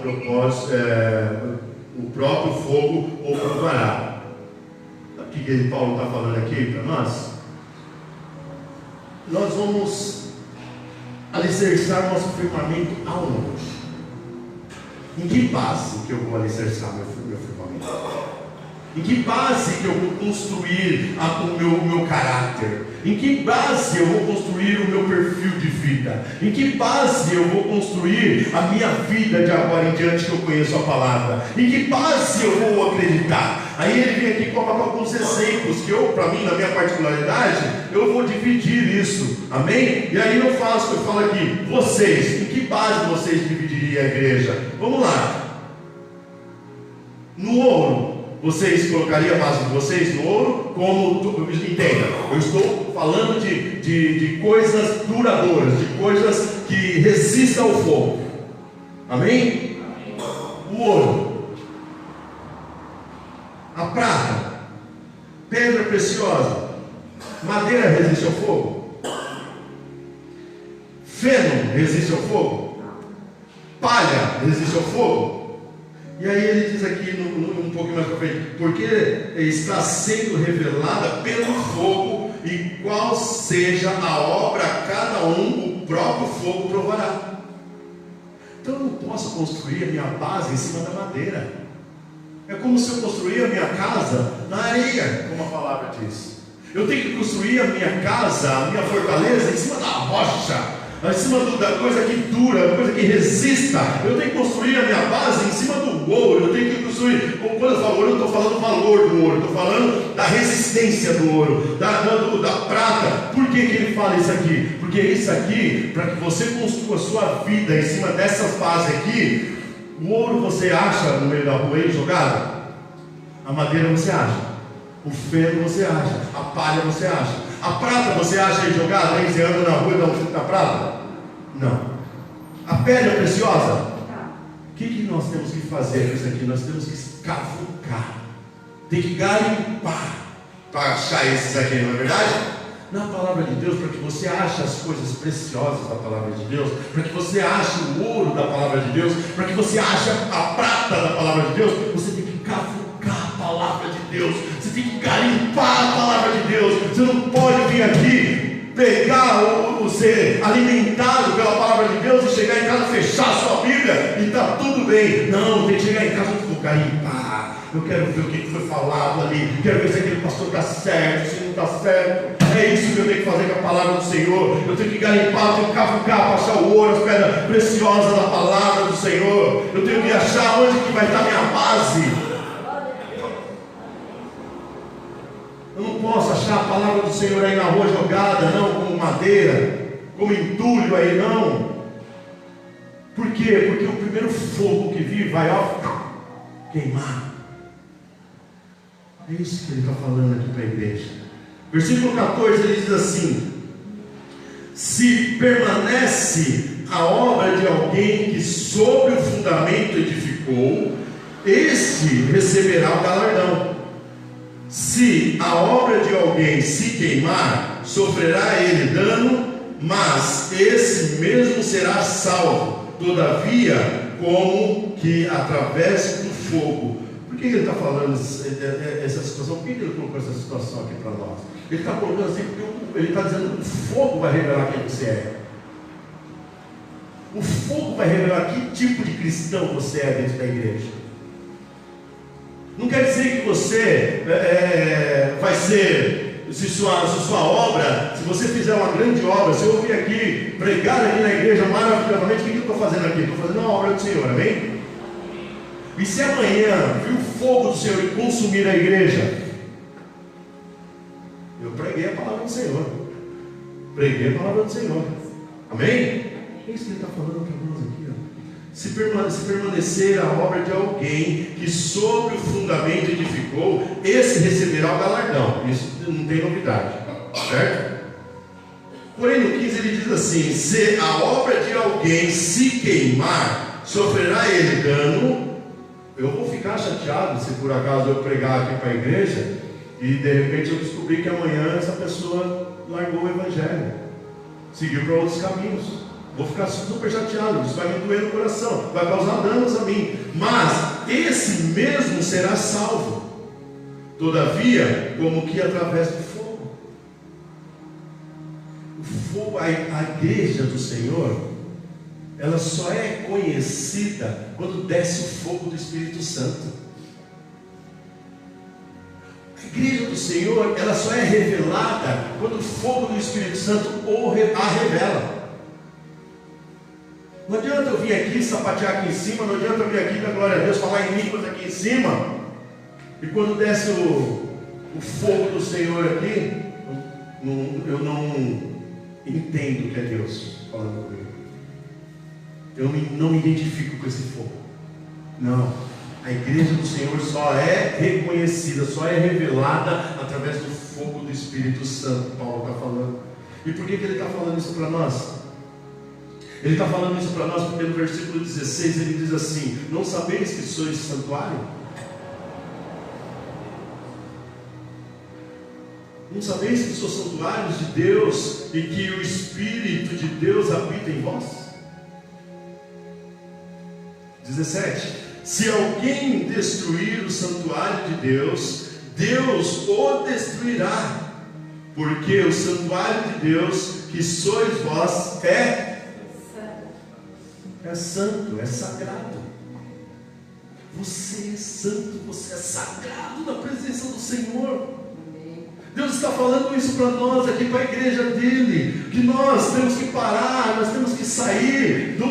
o próprio fogo o provará. Sabe o que Paulo está falando aqui para nós? Nós vamos alicerçar nosso firmamento aonde? Em que base que eu vou alicerçar meu firmamento? Em que base que eu vou construir o meu caráter? Em que base eu vou construir o meu perfil de vida? Em que base eu vou construir a minha vida de agora em diante que eu conheço a palavra? Em que base eu vou acreditar? Aí ele vem aqui e coloca alguns exemplos que eu, para mim, na minha particularidade, eu vou dividir isso. Amém? E aí eu falo aqui, vocês, em que base vocês dividiriam a igreja? Vamos lá. No ouro, vocês colocariam a base de vocês no ouro? Entenda, eu estou falando de coisas duradouras, de coisas que resistam ao fogo. Amém? O ouro, a prata, pedra preciosa, madeira resiste ao fogo, feno resiste ao fogo, palha resiste ao fogo. E aí ele diz aqui um pouco mais para frente, porque está sendo revelada pelo fogo, e qual seja a obra, cada um o próprio fogo provará. Então eu não posso construir a minha base em cima da madeira. É como se eu construir a minha casa na areia, como a palavra diz. Eu tenho que construir a minha casa, a minha fortaleza em cima da rocha, em cima da coisa que dura, coisa que resista. Eu tenho que construir a minha base em cima do ouro. Eu tenho que construir, quando eu falo ouro, eu estou falando do valor do ouro, estou falando da resistência do ouro, da prata. Por que ele fala isso aqui? Porque isso aqui, para que você construa a sua vida em cima dessas bases aqui. O ouro você acha no meio da rua aí jogado? A madeira você acha, o feno você acha, a palha você acha, a prata você acha aí jogada, aí você anda na rua e dá um chute na prata? Não. A pedra preciosa? O que nós temos que fazer com isso aqui? Nós temos que cavucar, tem que garimpar para achar esses aqui, não é verdade? Na palavra de Deus, para que você ache as coisas preciosas da palavra de Deus, para que você ache o ouro da palavra de Deus, para que você ache a prata da palavra de Deus, você tem que cavucar a palavra de Deus, você tem que garimpar a palavra de Deus. Você não pode vir aqui, pegar ou ser alimentado pela palavra de Deus e chegar em casa, fechar a sua Bíblia e está tudo bem. Não, tem que chegar em casa e vou garimpar. Eu quero ver o que foi falado ali, quero ver se aquele pastor está certo, se não está certo. É isso que eu tenho que fazer com a palavra do Senhor. Eu tenho que garimpar, eu tenho que cavucar para achar o ouro, as pedras preciosas da palavra do Senhor. Eu tenho que achar onde que vai estar a minha base. Eu não posso achar a palavra do Senhor aí na rua jogada, não, como madeira, como entulho aí, não. Por quê? Porque o primeiro fogo que vir vai, queimar. É isso que ele está falando aqui para a igreja. Versículo 14, ele diz assim: se permanece a obra de alguém que sobre o fundamento edificou, este receberá o galardão. Se a obra de alguém se queimar, sofrerá ele dano, mas esse mesmo será salvo, todavia, como que através do fogo. Por que ele está falando essa situação? Por que ele colocou essa situação aqui para nós? Ele está colocando assim porque ele está dizendo que o fogo vai revelar quem você é. O fogo vai revelar que tipo de cristão você é dentro da igreja. Não quer dizer que você vai ser, se sua obra, se você fizer uma grande obra, se eu vir aqui pregar aqui na igreja maravilhosamente, o que eu estou fazendo aqui? Estou fazendo uma obra do Senhor, amém? E se amanhã vir o fogo do Senhor e consumir a igreja, eu preguei a palavra do Senhor, preguei a palavra do Senhor, amém? É isso que ele está falando para nós aqui, ó. Se permanecer a obra de alguém que sobre o fundamento edificou, esse receberá o galardão. Isso não tem novidade, certo? Porém no 15 ele diz assim: se a obra de alguém se queimar, sofrerá ele dano. Eu vou ficar chateado se por acaso eu pregar aqui para a igreja e de repente eu descobrir que amanhã essa pessoa largou o evangelho, seguiu para outros caminhos. Vou ficar super chateado, isso vai me doer no coração, vai causar danos a mim. Mas esse mesmo será salvo, todavia, como que através do fogo. O fogo, a igreja do Senhor, ela só é conhecida quando desce o fogo do Espírito Santo. A igreja do Senhor, ela só é revelada quando o fogo do Espírito Santo a revela. Não adianta eu vir aqui sapatear aqui em cima, não adianta eu vir aqui dar glória a Deus, falar em línguas aqui em cima, e quando desce o fogo do Senhor aqui, eu não entendo que é Deus falando comigo. Eu não me identifico com esse fogo. Não, a igreja do Senhor só é reconhecida, só é revelada através do fogo do Espírito Santo. Paulo está falando. E por que ele está falando isso para nós? Ele está falando isso para nós porque no versículo 16 ele diz assim: não sabeis que sois santuário? Não sabeis que sois santuários de Deus e que o Espírito de Deus habita em vós? 17: se alguém destruir o santuário de Deus, Deus o destruirá, porque o santuário de Deus que sois vós é santo, é sagrado. Você é santo, você é sagrado na presença do Senhor. Deus está falando isso para nós aqui, para a igreja dele, que nós temos que parar, nós temos que sair do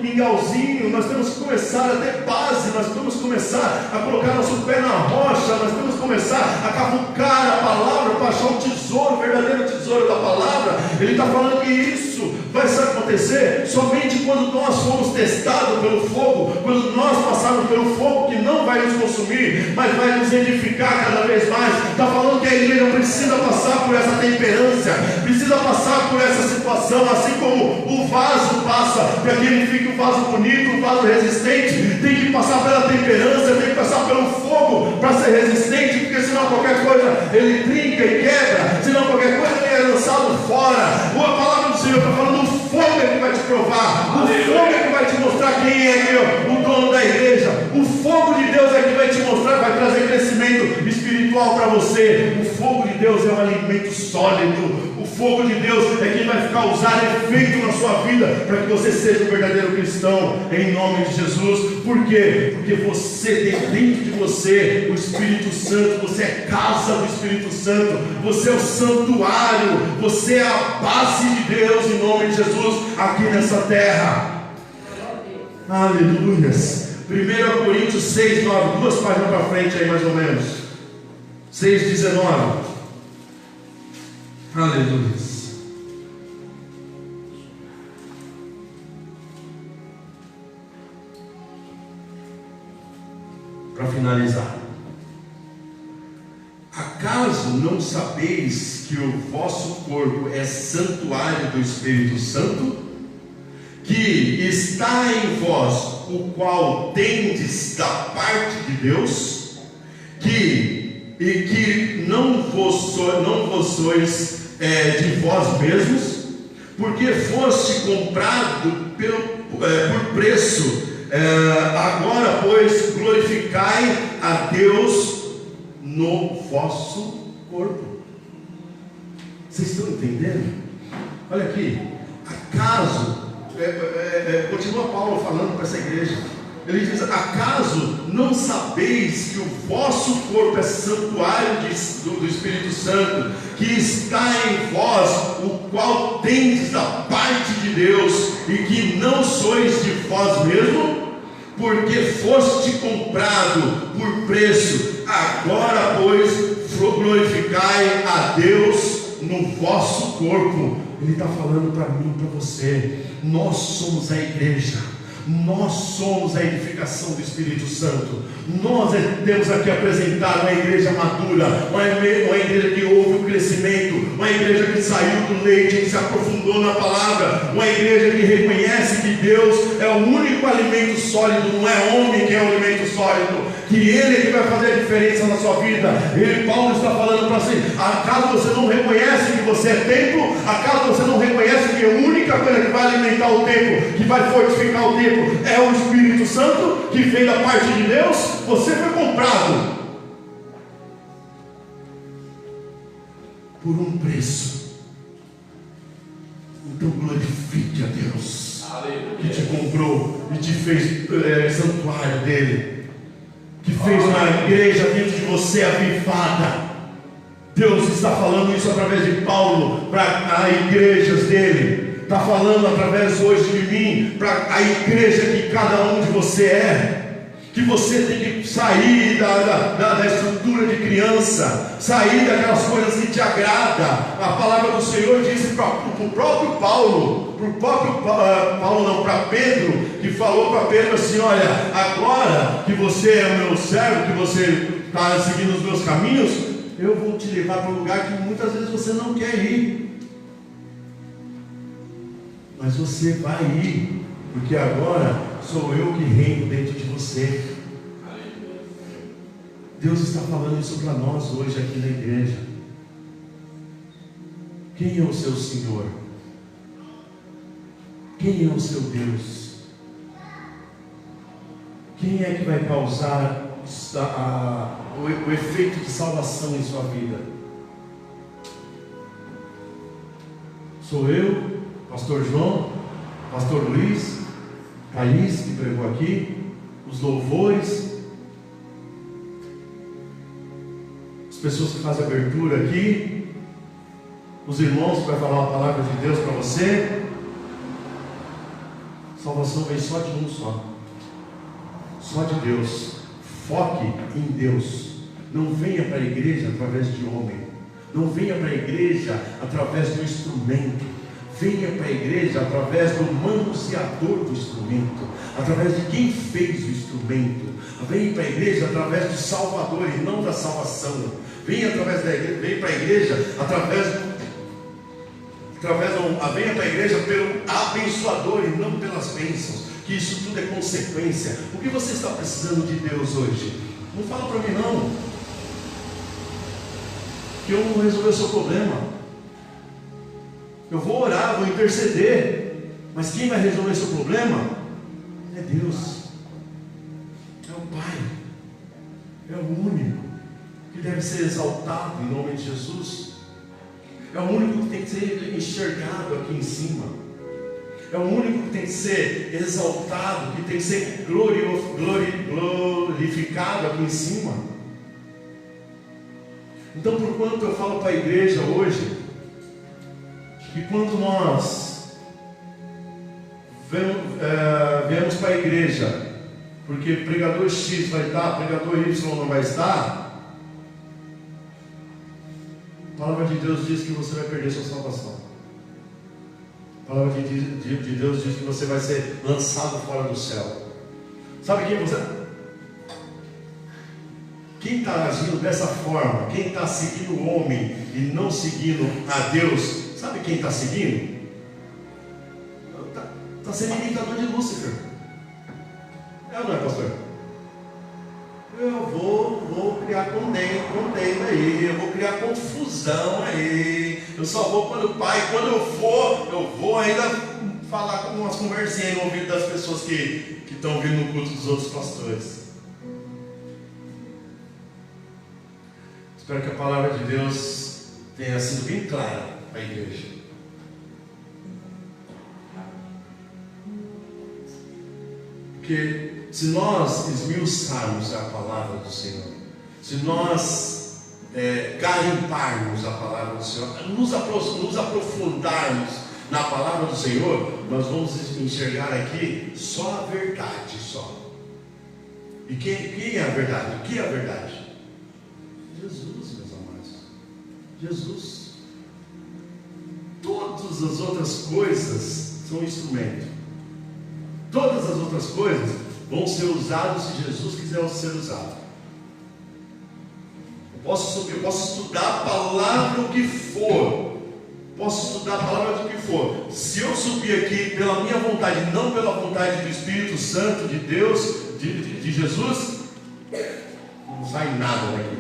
mingauzinho, nós temos que começar a ter base, nós temos que começar a colocar nosso pé na rocha, nós temos que começar a cavucar a palavra para achar o tesouro, o verdadeiro tesouro da palavra. Ele está falando que isso vai acontecer somente quando nós formos testados pelo fogo, quando nós passarmos pelo fogo que não vai nos consumir, mas vai nos edificar cada vez mais. Está falando que a igreja precisa passar por essa temperança, precisa passar por essa situação, assim como o vaso passa para que ele fique um vaso bonito, um vaso resistente, tem que passar pela temperança, tem que passar pelo fogo para ser resistente, porque senão qualquer coisa ele trinca e quebra, senão qualquer coisa ele é lançado fora. A palavra do Senhor está falando: o fogo é que vai te provar, o fogo é que vai te mostrar quem é o dono da igreja, o fogo de Deus é que vai te mostrar, vai trazer crescimento espiritual para você. O fogo de Deus é um alimento sólido, o fogo de Deus é quem vai causar efeito na sua vida, para que você seja um verdadeiro cristão, em nome de Jesus. Por quê? Porque você tem dentro de você o Espírito Santo, você é casa do Espírito Santo, você é o santuário, você é a base de Deus, em nome de Jesus, aqui nessa terra. Aleluias. 1 Coríntios 6, 9, 2 páginas para frente aí mais ou menos, 6, 19. Aleluia. Para finalizar: acaso não sabeis que o vosso corpo é santuário do Espírito Santo, que está em vós, o qual tendes da parte de Deus, que não vos sois de vós mesmos, porque foste comprado por preço. Agora, pois, glorificai a Deus no vosso corpo. Vocês estão entendendo? Olha aqui: acaso, continua Paulo falando para essa igreja, ele diz: acaso não sabeis que o vosso corpo é santuário do Espírito Santo, que está em vós, o qual tendes da parte de Deus, e que não sois de vós mesmo, porque foste comprado por preço. Agora, pois, glorificai a Deus no vosso corpo. Ele está falando para mim e para você: nós somos a igreja, Nós somos a edificação do Espírito Santo. Nós temos aqui apresentado uma igreja madura, uma igreja que houve o crescimento, uma igreja que saiu do leite, que se aprofundou na palavra, uma igreja que reconhece que Deus é o único alimento sólido, não é homem que é o alimento sólido, que Ele é que vai fazer a diferença na sua vida. Paulo está falando para si: acaso você não reconhece que você é templo? Acaso você não reconhece que a única coisa que vai alimentar o templo, que vai fortificar o templo, é o Espírito Santo, que vem da parte de Deus? Você foi comprado por um preço. Então glorifique a Deus, que te comprou e te fez santuário dele, que fez uma igreja dentro de você avivada. Deus está falando isso através de Paulo para as igrejas dele, está falando através hoje de mim para a igreja que cada um de você é. Que você tem que sair da estrutura de criança, sair daquelas coisas que te agradam. A palavra do Senhor disse para o próprio Paulo, para Pedro, que falou para Pedro assim: olha, agora que você é o meu servo, que você está seguindo os meus caminhos, eu vou te levar para um lugar que muitas vezes você não quer ir, mas você vai ir, porque agora sou eu que reino dentro de você. Deus está falando isso para nós hoje aqui na igreja. Quem é o seu Senhor? Quem é o seu Deus? Quem é que vai causar o efeito de salvação em sua vida? Sou eu, pastor João, pastor Luiz, Thaís, que pregou aqui, os louvores, as pessoas que fazem abertura aqui, os irmãos que vai falar a palavra de Deus para você. Salvação vem só de um só de Deus. Foque em Deus. Não venha para a igreja através de homem, não venha para a igreja através do instrumento. Venha para a igreja através do manuseador do instrumento, através de quem fez o instrumento. Venha para a igreja através do Salvador e não da salvação. Venha para a igreja venha para a igreja pelo abençoador e não pelas bênçãos, que isso tudo é consequência. O que você está precisando de Deus hoje? Não fala para mim não, que eu não vou resolver o seu problema. Eu vou orar, vou interceder, mas quem vai resolver o seu problema é Deus, é o Pai, é o único que deve ser exaltado em nome de Jesus, é o único que tem que ser enxergado aqui em cima, é o único que tem que ser exaltado, que tem que ser glorificado aqui em cima. Então, por quanto eu falo para a igreja hoje, que quando nós viemos para a igreja, porque pregador X vai estar, pregador Y não vai estar, a palavra de Deus diz que você vai perder sua salvação. A palavra de Deus diz que você vai ser lançado fora do céu. Sabe quem você é? Quem está agindo dessa forma, quem está seguindo o homem e não seguindo a Deus, sabe quem está seguindo? Está sendo imitador de Lúcifer. É ou não é, pastor? Eu vou criar contenda aí, eu vou criar confusão aí. Eu só vou quando o pai, quando eu vou ainda falar com umas conversinhas no ouvido das pessoas que estão vindo no culto dos outros pastores. Espero que a palavra de Deus tenha sido bem clara para a igreja. Porque se nós esmiuçarmos a palavra do Senhor, se nós garimparmos a palavra do Senhor, nos aprofundarmos na palavra do Senhor, nós vamos enxergar aqui só a verdade, só. E quem é a verdade? O que é a verdade? Jesus, meus amados. Jesus. Todas as outras coisas são instrumento. Todas as outras coisas vão ser usadas se Jesus quiser ser usado. Eu posso estudar a palavra o que for. Posso estudar a palavra do que for. Se eu subir aqui pela minha vontade, não pela vontade do Espírito Santo, de Deus, de Jesus, não sai nada daqui.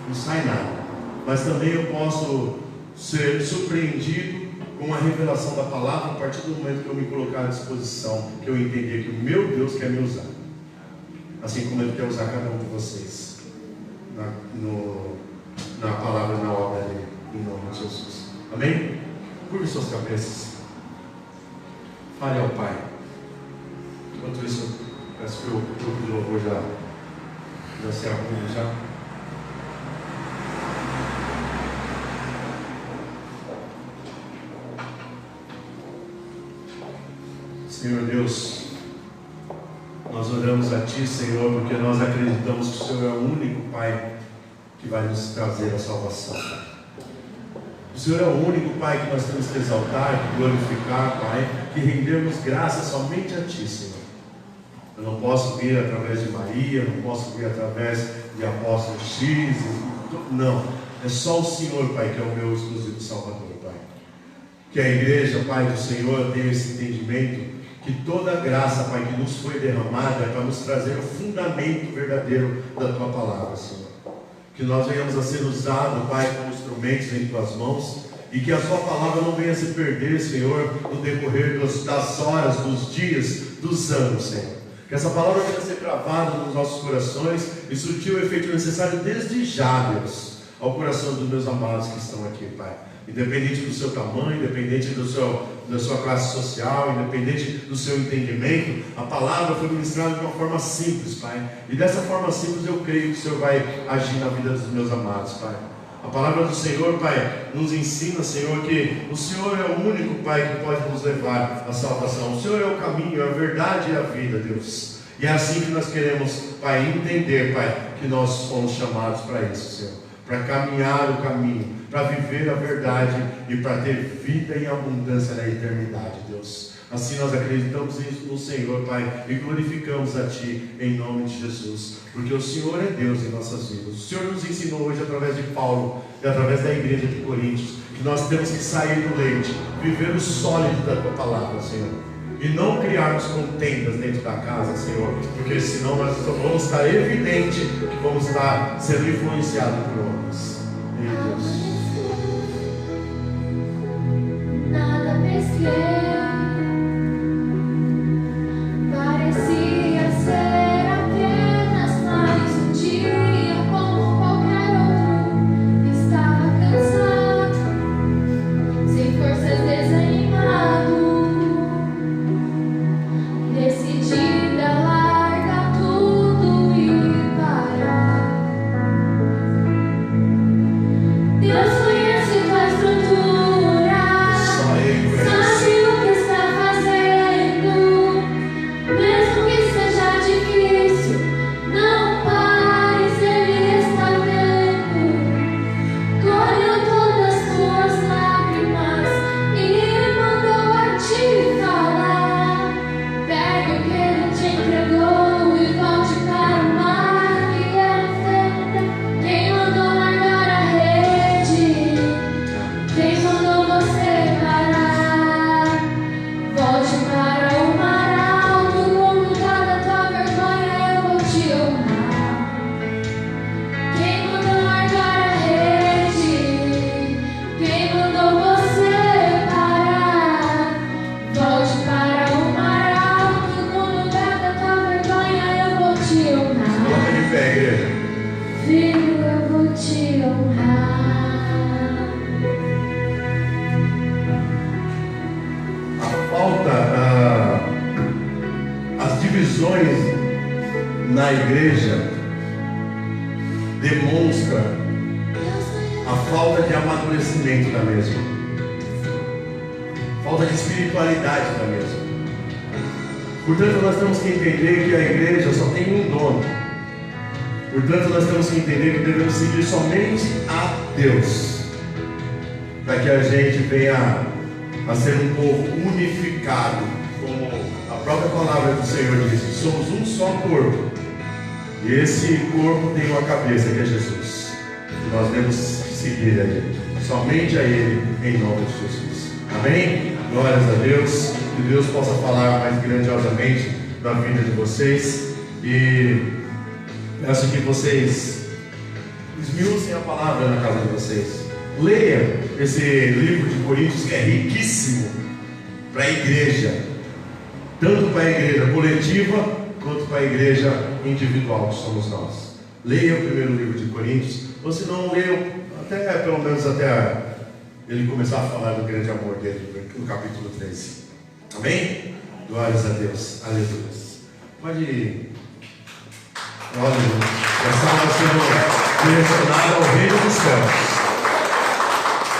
Não sai nada. Mas também eu posso ser surpreendido com a revelação da palavra a partir do momento que eu me colocar à disposição, que eu entender que o meu Deus quer me usar, assim como Ele quer usar cada um de vocês na palavra e na obra dele, em nome de Jesus. Amém? Curve suas cabeças, fale ao Pai. Enquanto isso, eu peço que o grupo de louvor já se arrume já. Senhor Deus, nós oramos a Ti, Senhor, porque nós acreditamos que o Senhor é o único Pai que vai nos trazer a salvação. O Senhor é o único Pai que nós temos que exaltar, que glorificar, Pai, que rendermos graças somente a Ti, Senhor. Eu não posso vir através de Maria, não posso vir através de apóstolo X, não. É só o Senhor, Pai, que é o meu exclusivo Salvador, Pai. Que a igreja, Pai, do Senhor tenha esse entendimento, que toda a graça, Pai, que nos foi derramada é para nos trazer o fundamento verdadeiro da Tua palavra, Senhor. Que nós venhamos a ser usados, Pai, como instrumentos em Tuas mãos, e que a Tua palavra não venha se perder, Senhor, no decorrer das horas, dos dias, dos anos, Senhor. Que essa palavra venha a ser gravada nos nossos corações e surtir o efeito necessário desde já, Deus, ao coração dos meus amados que estão aqui, Pai. Independente do seu tamanho, independente da sua classe social, independente do seu entendimento, a palavra foi ministrada de uma forma simples, Pai. E dessa forma simples eu creio que o Senhor vai agir na vida dos meus amados, Pai. A palavra do Senhor, Pai, nos ensina, Senhor, que o Senhor é o único, Pai, que pode nos levar à salvação. O Senhor é o caminho, a verdade e a vida, Deus. E é assim que nós queremos, Pai, entender, Pai, que nós fomos chamados para isso, Senhor. Para caminhar o caminho, para viver a verdade e para ter vida em abundância na eternidade, Deus. Assim nós acreditamos no Senhor, Pai, e glorificamos a Ti em nome de Jesus, porque o Senhor é Deus em nossas vidas. O Senhor nos ensinou hoje através de Paulo e através da igreja de Coríntios, que nós temos que sair do leite, viver o sólido da Tua palavra, Senhor, e não criarmos contendas dentro da casa, Senhor, porque senão nós vamos estar evidente que vamos estar sendo influenciados por homens. Meu Deus. Nada pesquei. Parecia ser apenas mais um dia como qualquer outro. Estava cansado, sem forças, desanimado, decidida a largar tudo e parar. Deus conhece tua estrutura, sabe o que está fazendo. Mesmo que seja difícil, não pares, Ele está vendo. Colheu todas as tuas lágrimas e mandou a te falar. Pegue o que Ele te entregou e volte para o mar que é a fenda. Quem mandou largar a rede? Quem mandou você parar? Volte para o mar alto, no lugar da tua vergonha eu vou te honrar. Quem mandou largar a rede? Quem mandou você parar? Volte para o mar alto, no lugar da tua vergonha eu vou te honrar. Coloca de pé, igreja. Filho, eu vou te honrar. As divisões na igreja demonstram a falta de amadurecimento da mesma, falta de espiritualidade da mesma. Portanto, nós temos que entender que a igreja só tem um dono. Portanto, nós temos que entender que devemos seguir somente a Deus, para que a gente venha a ser um povo unificado, como própria palavra do Senhor diz que somos um só corpo. E esse corpo tem uma cabeça, que é Jesus. E nós devemos seguir a Ele, somente a Ele, em nome de Jesus. Amém? Glórias a Deus. Que Deus possa falar mais grandiosamente da vida de vocês. E peço que vocês esmiuçem a palavra na casa de vocês. Leia esse livro de Coríntios, que é riquíssimo para a igreja, tanto para a igreja coletiva quanto para a igreja individual, que somos nós. Leia o primeiro livro de Coríntios, ou se não leia, até pelo menos até ele começar a falar do grande amor dele, no capítulo 13. Amém? Glórias a Deus. Aleluia. Pode ir. Olha, essa está sendo direcionada ao reino dos céus.